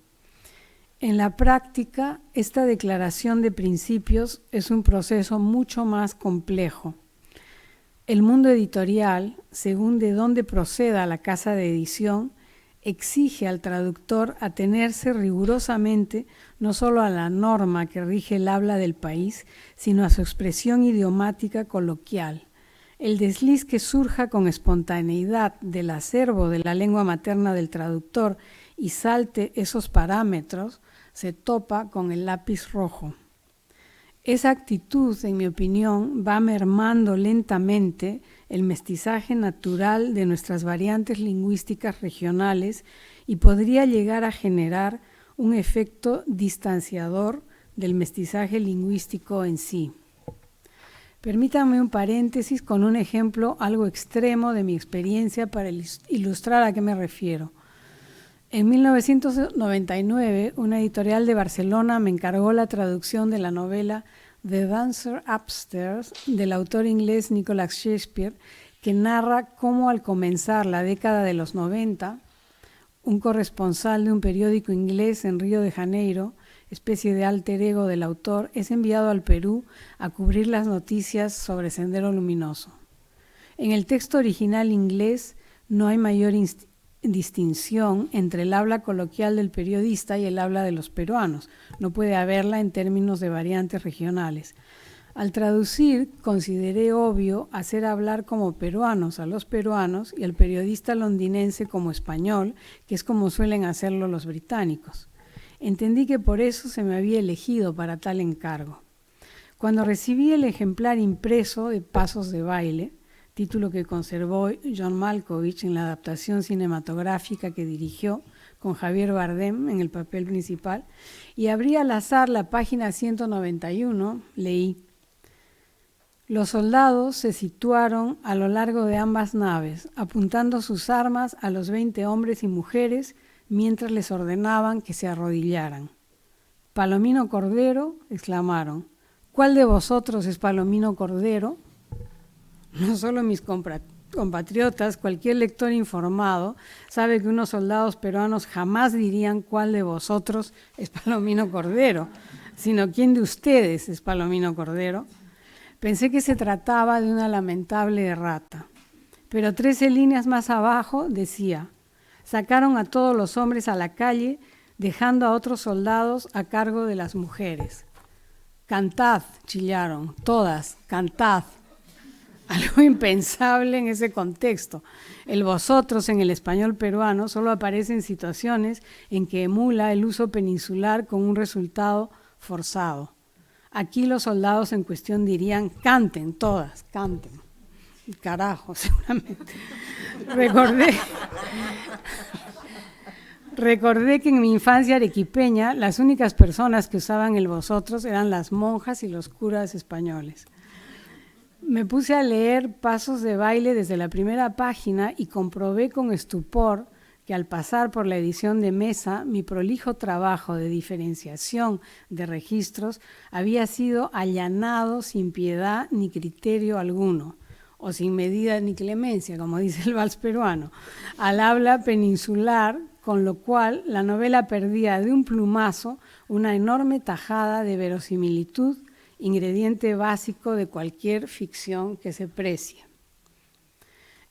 En la práctica, esta declaración de principios es un proceso mucho más complejo. El mundo editorial, según de dónde proceda la casa de edición, exige al traductor atenerse rigurosamente no solo a la norma que rige el habla del país, sino a su expresión idiomática coloquial. El desliz que surja con espontaneidad del acervo de la lengua materna del traductor y salte esos parámetros, se topa con el lápiz rojo. Esa actitud, en mi opinión, va mermando lentamente el mestizaje natural de nuestras variantes lingüísticas regionales y podría llegar a generar un efecto distanciador del mestizaje lingüístico en sí. Permítanme un paréntesis con un ejemplo algo extremo de mi experiencia para ilustrar a qué me refiero. En 1999, una editorial de Barcelona me encargó la traducción de la novela The Dancer Upstairs del autor inglés Nicholas Shakespeare, que narra cómo al comenzar la década de los 90, un corresponsal de un periódico inglés en Río de Janeiro, especie de alter ego del autor, es enviado al Perú a cubrir las noticias sobre Sendero Luminoso. En el texto original inglés no hay mayor distinción entre el habla coloquial del periodista y el habla de los peruanos. No puede haberla en términos de variantes regionales. Al traducir, consideré obvio hacer hablar como peruanos a los peruanos y al periodista londinense como español, que es como suelen hacerlo los británicos. Entendí que por eso se me había elegido para tal encargo. Cuando recibí el ejemplar impreso de Pasos de baile, título que conservó John Malkovich en la adaptación cinematográfica que dirigió con Javier Bardem en el papel principal, y abrí al azar la página 191, leí: los soldados se situaron a lo largo de ambas naves, apuntando sus armas a los 20 hombres y mujeres mientras les ordenaban que se arrodillaran. «Palomino Cordero», exclamaron. «¿Cuál de vosotros es Palomino Cordero?» No solo mis compatriotas, cualquier lector informado sabe que unos soldados peruanos jamás dirían «¿Cuál de vosotros es Palomino Cordero?», sino «¿Quién de ustedes es Palomino Cordero?». Pensé que se trataba de una lamentable errata, pero 13 líneas más abajo decía: sacaron a todos los hombres a la calle, dejando a otros soldados a cargo de las mujeres. «Cantad», chillaron, «todas, cantad». Algo impensable en ese contexto. El vosotros en el español peruano solo aparece en situaciones en que emula el uso peninsular con un resultado forzado. Aquí los soldados en cuestión dirían: canten, todas, canten. Carajo, seguramente. Recordé que en mi infancia arequipeña las únicas personas que usaban el vosotros eran las monjas y los curas españoles. Me puse a leer Pasos de baile desde la primera página y comprobé con estupor que al pasar por la edición de mesa, mi prolijo trabajo de diferenciación de registros había sido allanado sin piedad ni criterio alguno, o sin medida ni clemencia, como dice el vals peruano, al habla peninsular, con lo cual la novela perdía de un plumazo una enorme tajada de verosimilitud, ingrediente básico de cualquier ficción que se precie.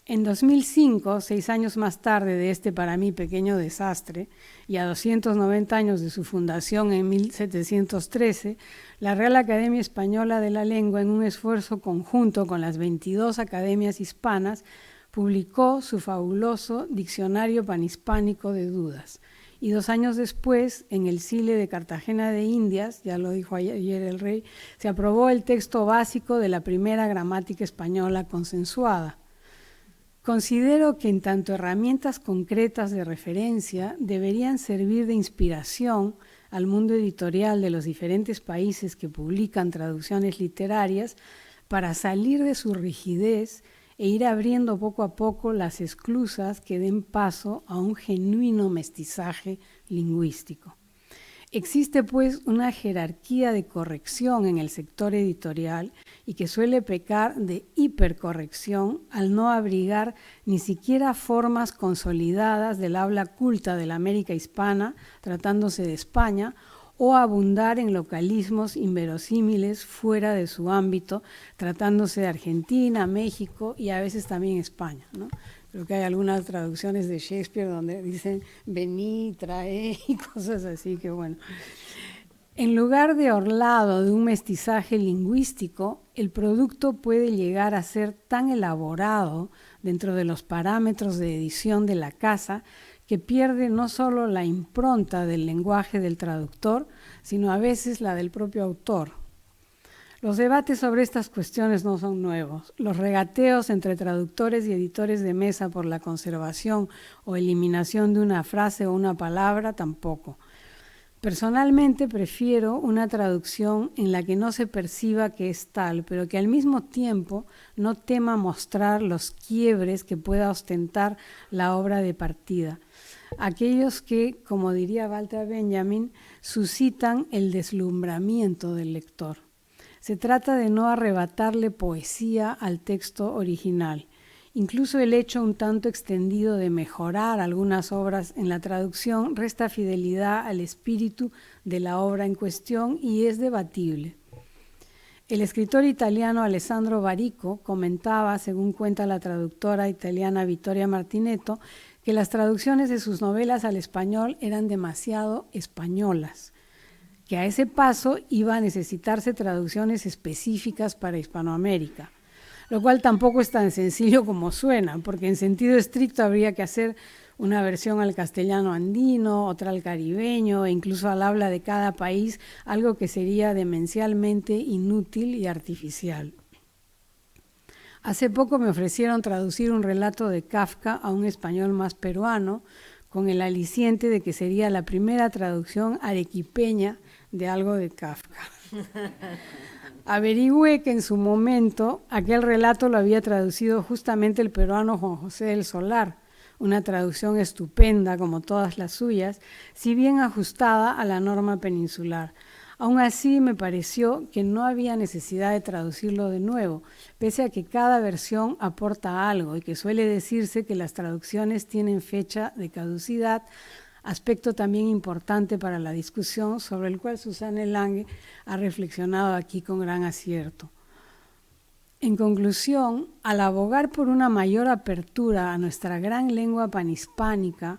En 2005, 6 años más tarde de este para mí pequeño desastre, y a 290 años de su fundación en 1713, la Real Academia Española de la Lengua, en un esfuerzo conjunto con las 22 academias hispanas, publicó su fabuloso Diccionario Panhispánico de Dudas. Y 2 años después, en el Cile de Cartagena de Indias, ya lo dijo ayer el rey, se aprobó el texto básico de la primera gramática española consensuada. Considero que en tanto herramientas concretas de referencia deberían servir de inspiración al mundo editorial de los diferentes países que publican traducciones literarias para salir de su rigidez e ir abriendo poco a poco las esclusas que den paso a un genuino mestizaje lingüístico. Existe pues una jerarquía de corrección en el sector editorial y que suele pecar de hipercorrección al no abrigar ni siquiera formas consolidadas del habla culta de la América hispana, tratándose de España, o abundar en localismos inverosímiles fuera de su ámbito, tratándose de Argentina, México y a veces también España, ¿no? Creo que hay algunas traducciones de Shakespeare donde dicen vení, trae y cosas así que bueno. En lugar de orlado de un mestizaje lingüístico, el producto puede llegar a ser tan elaborado dentro de los parámetros de edición de la casa que pierde no solo la impronta del lenguaje del traductor, sino a veces la del propio autor. Los debates sobre estas cuestiones no son nuevos. Los regateos entre traductores y editores de mesa por la conservación o eliminación de una frase o una palabra tampoco. Personalmente prefiero una traducción en la que no se perciba que es tal, pero que al mismo tiempo no tema mostrar los quiebres que pueda ostentar la obra de partida. Aquellos que, como diría Walter Benjamin, suscitan el deslumbramiento del lector. Se trata de no arrebatarle poesía al texto original. Incluso el hecho un tanto extendido de mejorar algunas obras en la traducción resta fidelidad al espíritu de la obra en cuestión y es debatible. El escritor italiano Alessandro Barico comentaba, según cuenta la traductora italiana Vittoria Martinetto, que las traducciones de sus novelas al español eran demasiado españolas, que a ese paso iba a necesitarse traducciones específicas para Hispanoamérica, lo cual tampoco es tan sencillo como suena, porque en sentido estricto habría que hacer una versión al castellano andino, otra al caribeño e incluso al habla de cada país, algo que sería demencialmente inútil y artificial. Hace poco me ofrecieron traducir un relato de Kafka a un español más peruano, con el aliciente de que sería la primera traducción arequipeña de algo de Kafka. Averigüé que en su momento aquel relato lo había traducido justamente el peruano Juan José del Solar, una traducción estupenda como todas las suyas, si bien ajustada a la norma peninsular. Aún así me pareció que no había necesidad de traducirlo de nuevo, pese a que cada versión aporta algo y que suele decirse que las traducciones tienen fecha de caducidad, aspecto también importante para la discusión sobre el cual Susanne Lange ha reflexionado aquí con gran acierto. En conclusión, al abogar por una mayor apertura a nuestra gran lengua panhispánica,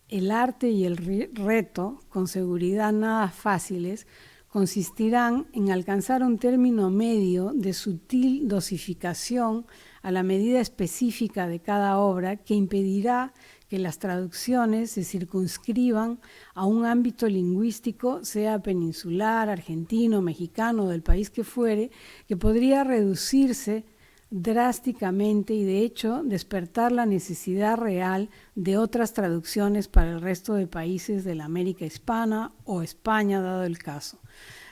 el arte y el reto, con seguridad nada fáciles, consistirán en alcanzar un término medio de sutil dosificación a la medida específica de cada obra que impedirá que las traducciones se circunscriban a un ámbito lingüístico, sea peninsular, argentino, mexicano, del país que fuere, que podría reducirse drásticamente y de hecho despertar la necesidad real de otras traducciones para el resto de países de la América hispana o España, dado el caso.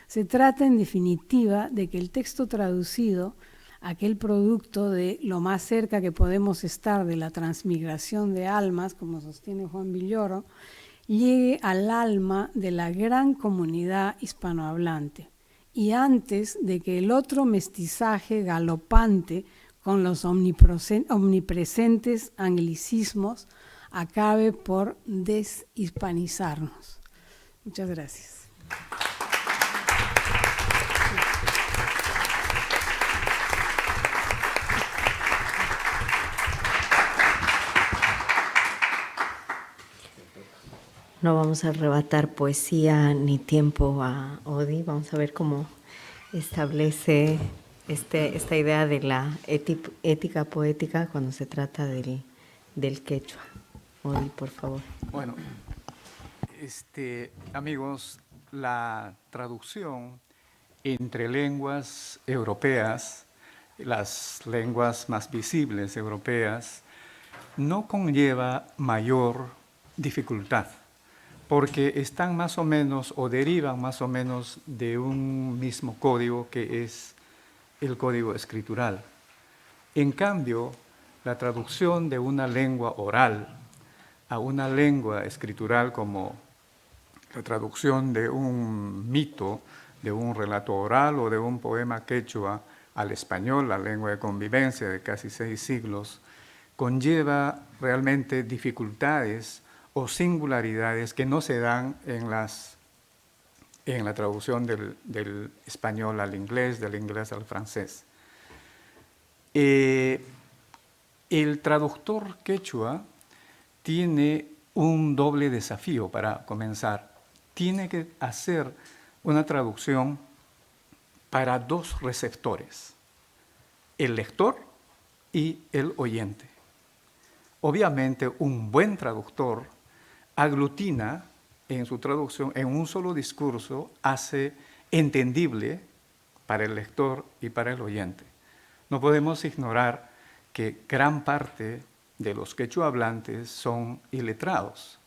Se trata en definitiva de que el texto traducido, aquel producto de lo más cerca que podemos estar de la transmigración de almas, como sostiene Juan Villoro, llegue al alma de la gran comunidad hispanohablante. Y antes de que el otro mestizaje galopante con los omnipresentes anglicismos acabe por deshispanizarnos. Muchas gracias. No vamos a arrebatar poesía ni tiempo a Odi. Vamos a ver cómo establece esta idea de la ética poética cuando se trata del quechua. Odi, por favor. Bueno, amigos, la traducción entre lenguas europeas, las lenguas más visibles europeas, no conlleva mayor dificultad, porque están más o menos o derivan más o menos de un mismo código que es el código escritural. En cambio, la traducción de una lengua oral a una lengua escritural, como la traducción de un mito, de un relato oral o de un poema quechua al español, la lengua de convivencia de casi 6 siglos, conlleva realmente dificultades o singularidades que no se dan en la traducción del español al inglés, del inglés al francés. El traductor quechua tiene un doble desafío para comenzar. Tiene que hacer una traducción para 2 receptores, el lector y el oyente. Obviamente, un buen traductor aglutina en su traducción, en un solo discurso, hace entendible para el lector y para el oyente. No podemos ignorar que gran parte de los quechua hablantes son iletrados.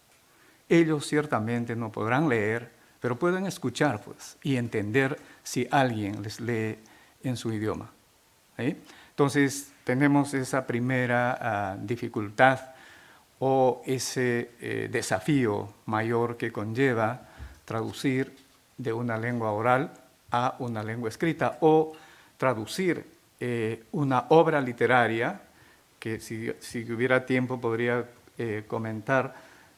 Ellos ciertamente no podrán leer, pero pueden escuchar pues, y entender si alguien les lee en su idioma. ¿Sí? Entonces, tenemos esa primera dificultad o ese desafío mayor que conlleva traducir de una lengua oral a una lengua escrita o traducir una obra literaria que si hubiera tiempo podría comentar,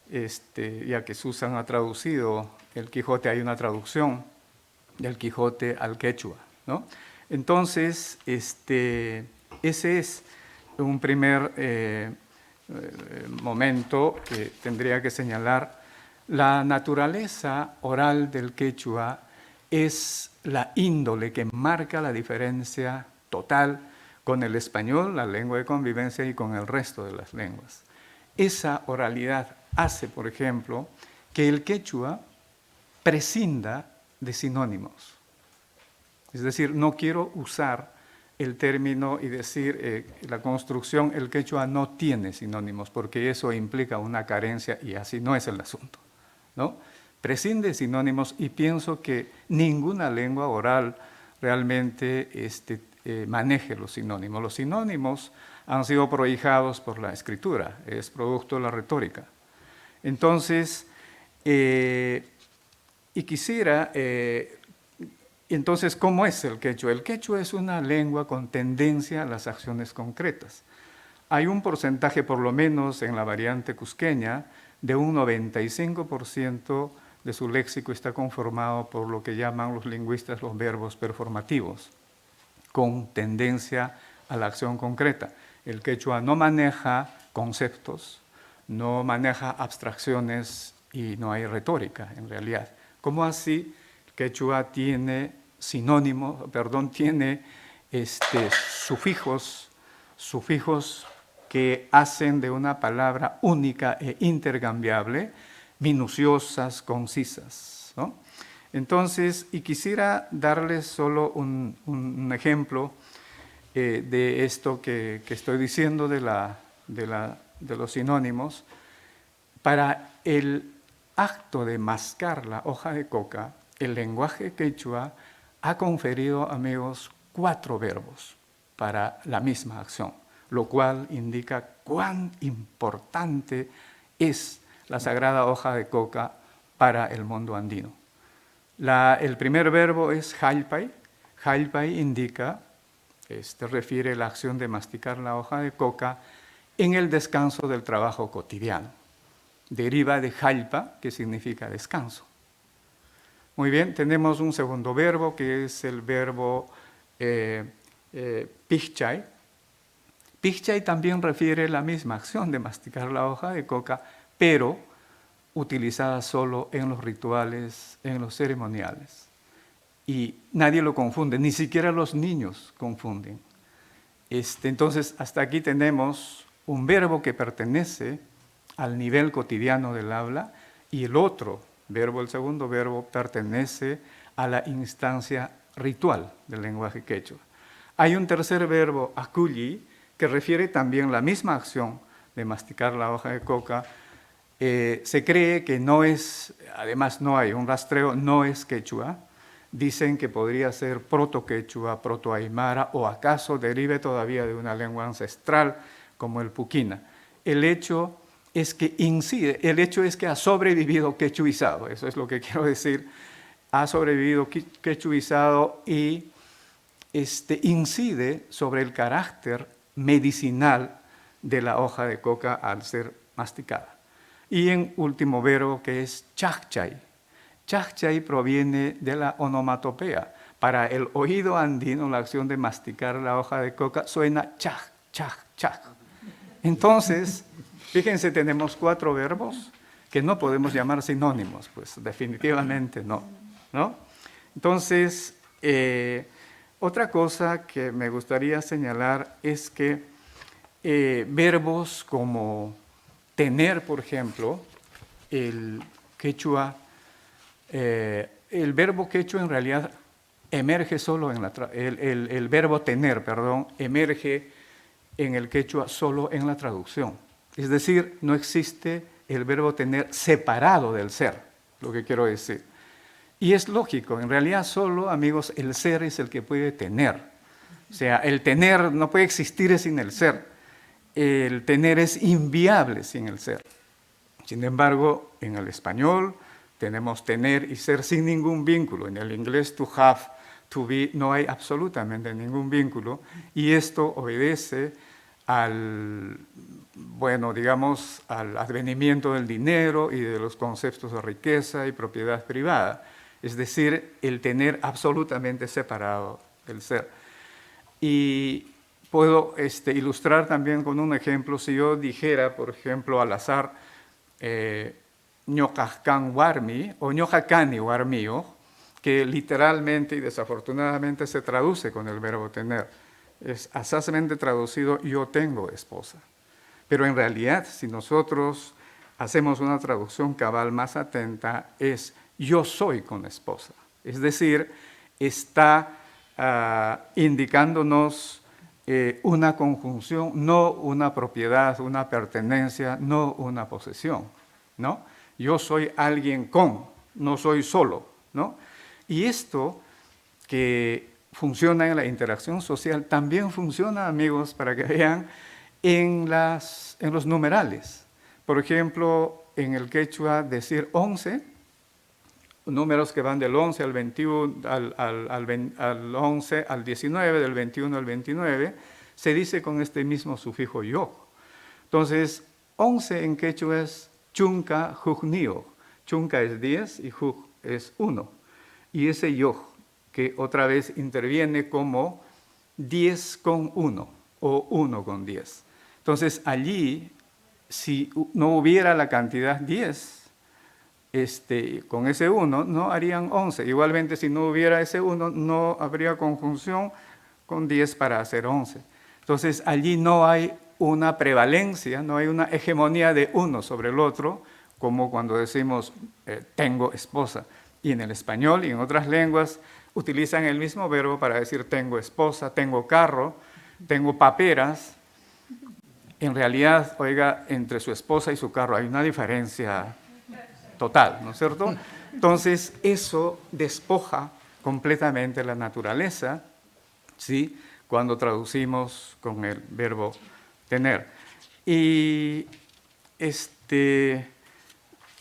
ya que Susan ha traducido El Quijote, hay una traducción del Quijote al quechua, ¿no? Entonces, ese es un primer momento que tendría que señalar. La naturaleza oral del quechua es la índole que marca la diferencia total con el español, la lengua de convivencia, y con el resto de las lenguas. Esa oralidad hace, por ejemplo, que el quechua prescinda de sinónimos. Es decir, no quiero usar el término y decir la construcción, el quechua no tiene sinónimos, porque eso implica una carencia y así no es el asunto, ¿no? Prescinde de sinónimos, y pienso que ninguna lengua oral realmente maneje los sinónimos. Los sinónimos han sido prohijados por la escritura, es producto de la retórica. Entonces, y quisiera, entonces, ¿cómo es el quechua? El quechua es una lengua con tendencia a las acciones concretas. Hay un porcentaje, por lo menos en la variante cusqueña, de un 95% de su léxico está conformado por lo que llaman los lingüistas los verbos performativos, con tendencia a la acción concreta. El quechua no maneja conceptos, no maneja abstracciones y no hay retórica en realidad. ¿Cómo así? El quechua tiene sinónimos, tiene sufijos que hacen de una palabra única e intercambiable, minuciosas, concisas, ¿no? Entonces, y quisiera darles solo un ejemplo de esto que estoy diciendo de los sinónimos. Para el acto de mascar la hoja de coca, el lenguaje quechua ha conferido, amigos, 4 verbos para la misma acción, lo cual indica cuán importante es la sagrada hoja de coca para el mundo andino. El primer verbo es jalpay. Jalpay indica, refiere la acción de masticar la hoja de coca en el descanso del trabajo cotidiano. Deriva de jalpa, que significa descanso. Muy bien, tenemos un segundo verbo que es el verbo picchay. Picchay también refiere la misma acción de masticar la hoja de coca, pero utilizada solo en los rituales, en los ceremoniales. Y nadie lo confunde, ni siquiera los niños confunden. Entonces, hasta aquí tenemos un verbo que pertenece al nivel cotidiano del habla, y el otro verbo, el segundo verbo, pertenece a la instancia ritual del lenguaje quechua. Hay un tercer verbo, aculli, que refiere también la misma acción de masticar la hoja de coca. Se cree que no es, además no hay un rastreo, no es quechua. Dicen que podría ser proto-quechua, proto-aymara, o acaso derive todavía de una lengua ancestral como el puquina. El hecho es que incide, el hecho es que ha sobrevivido quechuizado, eso es lo que quiero decir, ha sobrevivido quechuizado y incide sobre el carácter medicinal de la hoja de coca al ser masticada. Y en último verbo, que es chajchay. Chajchay proviene de la onomatopea. Para el oído andino, la acción de masticar la hoja de coca suena chaj, chaj, chaj. Entonces, fíjense, tenemos 4 verbos que no podemos llamar sinónimos, pues definitivamente no, ¿no? Entonces, otra cosa que me gustaría señalar es que verbos como tener, por ejemplo, el quechua, el verbo quechua en realidad emerge solo en el verbo tener, emerge en el quechua solo en la traducción. Es decir, no existe el verbo tener separado del ser, lo que quiero decir. Y es lógico, en realidad solo, amigos, el ser es el que puede tener. O sea, el tener no puede existir sin el ser. El tener es inviable sin el ser. Sin embargo, en el español tenemos tener y ser sin ningún vínculo. En el inglés, to have, to be, no hay absolutamente ningún vínculo. Y esto obedece al advenimiento del dinero y de los conceptos de riqueza y propiedad privada. Es decir, el tener absolutamente separado del ser. Y puedo ilustrar también con un ejemplo. Si yo dijera, por ejemplo, al azar, ñoqajkan warmi o ñoqajkani warmio, que literalmente y desafortunadamente se traduce con el verbo tener. Es asazmente traducido yo tengo esposa. Pero en realidad, si nosotros hacemos una traducción cabal más atenta, es yo soy con esposa. Es decir, está indicándonos una conjunción, no una propiedad, una pertenencia, no una posesión, ¿no? Yo soy alguien con, no soy solo, ¿no? Y esto que funciona en la interacción social también funciona, amigos, para que vean, en los numerales. Por ejemplo, en el quechua decir 11, números que van del 11 al 21, al 11 al 19, del 21 al 29, se dice con este mismo sufijo yo. Entonces, 11 en quechua es chunca jujnio. Chunca es 10 y juj es 1. Y ese yo, que otra vez interviene como 10 con 1 o 1 con 10. Entonces, allí, si no hubiera la cantidad 10, con ese 1 no harían 11. Igualmente, si no hubiera ese 1, no habría conjunción con 10 para hacer 11. Entonces, allí no hay una prevalencia, no hay una hegemonía de uno sobre el otro, como cuando decimos tengo esposa. Y en el español y en otras lenguas utilizan el mismo verbo para decir tengo esposa, tengo carro, tengo paperas. En realidad, oiga, entre su esposa y su carro hay una diferencia total, ¿no es cierto? Entonces, eso despoja completamente la naturaleza, ¿sí?, cuando traducimos con el verbo tener. Y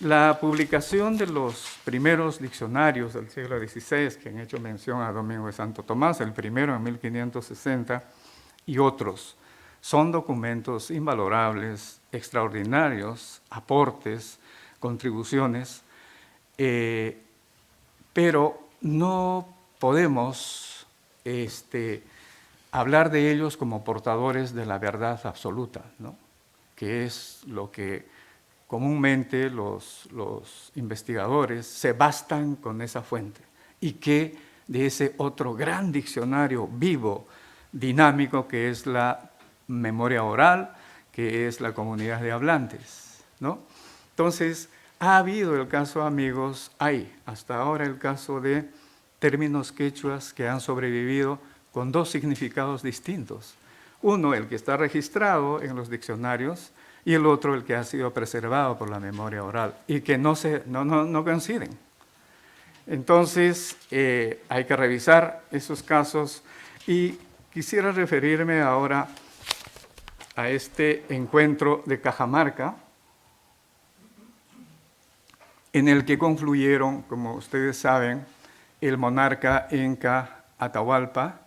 la publicación de los primeros diccionarios del siglo XVI, que han hecho mención a Domingo de Santo Tomás, el primero en 1560, y otros, son documentos invalorables, extraordinarios, aportes, contribuciones, pero no podemos hablar de ellos como portadores de la verdad absoluta, ¿no?, que es lo que comúnmente los investigadores se bastan con esa fuente, y que de ese otro gran diccionario vivo, dinámico, que es la memoria oral, que es la comunidad de hablantes, ¿no? Entonces, ha habido el caso, amigos, hay hasta ahora el caso de términos quechuas que han sobrevivido con dos significados distintos. Uno, el que está registrado en los diccionarios, y el otro, el que ha sido preservado por la memoria oral, y que no coinciden. Entonces, hay que revisar esos casos, y quisiera referirme ahora a este encuentro de Cajamarca, en el que confluyeron, como ustedes saben, el monarca inca Atahualpa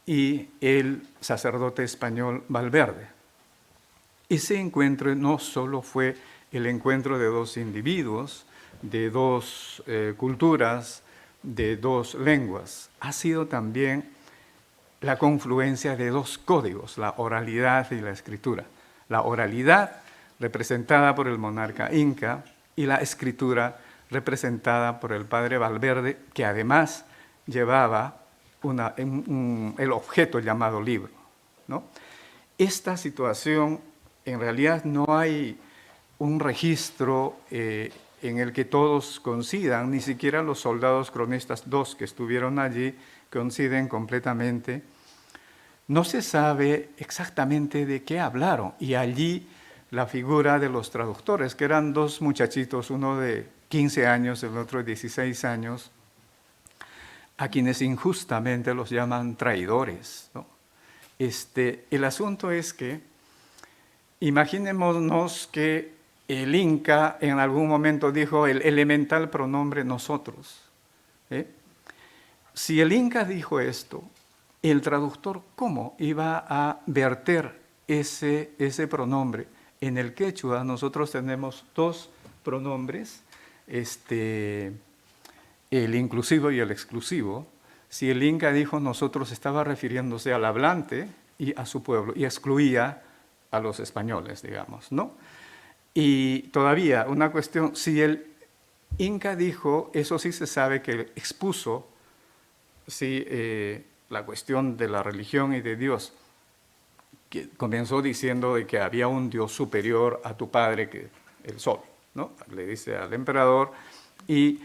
y el sacerdote español Valverde. Ese encuentro no solo fue el encuentro de dos individuos, de dos culturas, de dos lenguas, ha sido también la confluencia de dos códigos, la oralidad y la escritura. La oralidad representada por el monarca inca y la escritura representada por el padre Valverde, que además llevaba el objeto llamado libro, ¿no? Esta situación, en realidad no hay un registro en el que todos coincidan, ni siquiera los soldados cronistas, dos que estuvieron allí, coinciden completamente. No se sabe exactamente de qué hablaron, y allí la figura de los traductores, que eran dos muchachitos, uno de 15 años, el otro de 16 años, a quienes injustamente los llaman traidores, ¿no? El asunto es que, imaginémonos que el Inca en algún momento dijo el elemental pronombre nosotros. Si el Inca dijo esto, el traductor, ¿cómo iba a verter ese pronombre? En el quechua nosotros tenemos dos pronombres, el inclusivo y el exclusivo, Si el Inca dijo nosotros, estaba refiriéndose al hablante y a su pueblo, y excluía a los españoles, digamos, ¿no? Y todavía una cuestión, si el Inca dijo, eso sí se sabe que expuso sí, la cuestión de la religión y de Dios, que comenzó diciendo de que había un Dios superior a tu padre, que el sol, ¿no? Le dice al emperador, y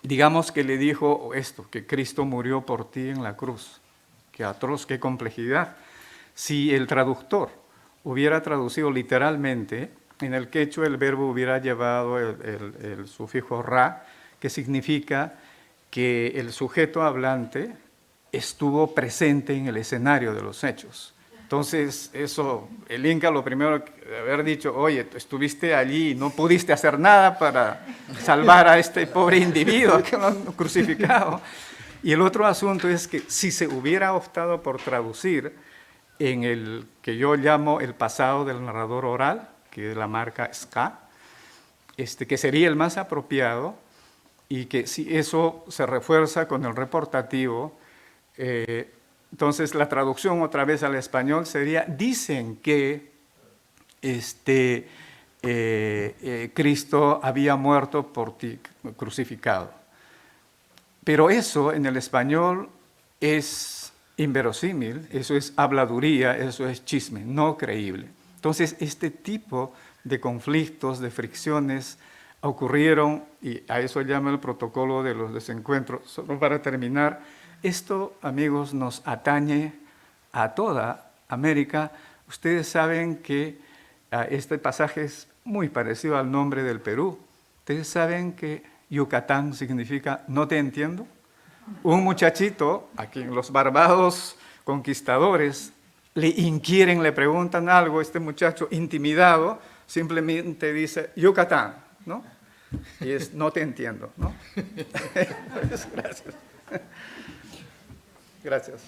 digamos que le dijo esto, que Cristo murió por ti en la cruz. Qué atroz, qué complejidad. Si el traductor hubiera traducido literalmente, en el quechua el verbo hubiera llevado el sufijo ra, que significa que el sujeto hablante estuvo presente en el escenario de los hechos. Entonces, eso, el Inca lo primero que haber dicho, oye, tú estuviste allí y no pudiste hacer nada para salvar a este pobre individuo que lo han crucificado. Y el otro asunto es que si se hubiera optado por traducir en el que yo llamo el pasado del narrador oral, que es la marca SCA, que sería el más apropiado, y que si eso se refuerza con el reportativo, entonces la traducción otra vez al español sería, dicen que Cristo había muerto por ti crucificado. Pero eso en el español es inverosímil, eso es habladuría, eso es chisme, no creíble. Entonces este tipo de conflictos, de fricciones ocurrieron, y a eso llama el protocolo de los desencuentros. Solo para terminar, esto, amigos, nos atañe a toda América. Ustedes saben que este pasaje es muy parecido al nombre del Perú. Ustedes saben que Yucatán significa no te entiendo. Un muchachito, a quien los Barbados conquistadores le inquieren, le preguntan algo, este muchacho intimidado simplemente dice Yucatán, ¿no? Y es no te entiendo, ¿no? Gracias. Gracias.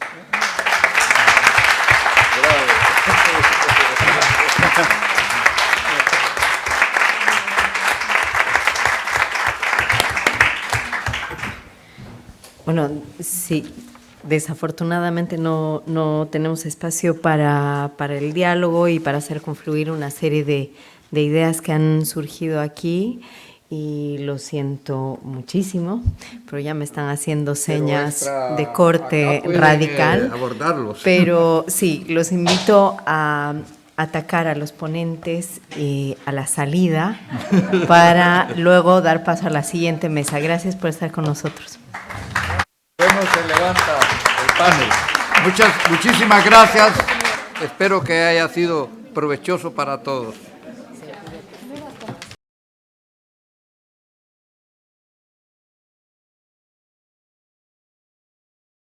Bueno, sí, desafortunadamente no tenemos espacio para el diálogo y para hacer confluir una serie de ideas que han surgido aquí, y lo siento muchísimo, pero ya me están haciendo señas de corte radical. Abordarlos. Pero sí, los invito a atacar a los ponentes a la salida para luego dar paso a la siguiente mesa. Gracias por estar con nosotros. Bueno, se levanta el panel. Muchísimas gracias. Espero que haya sido provechoso para todos.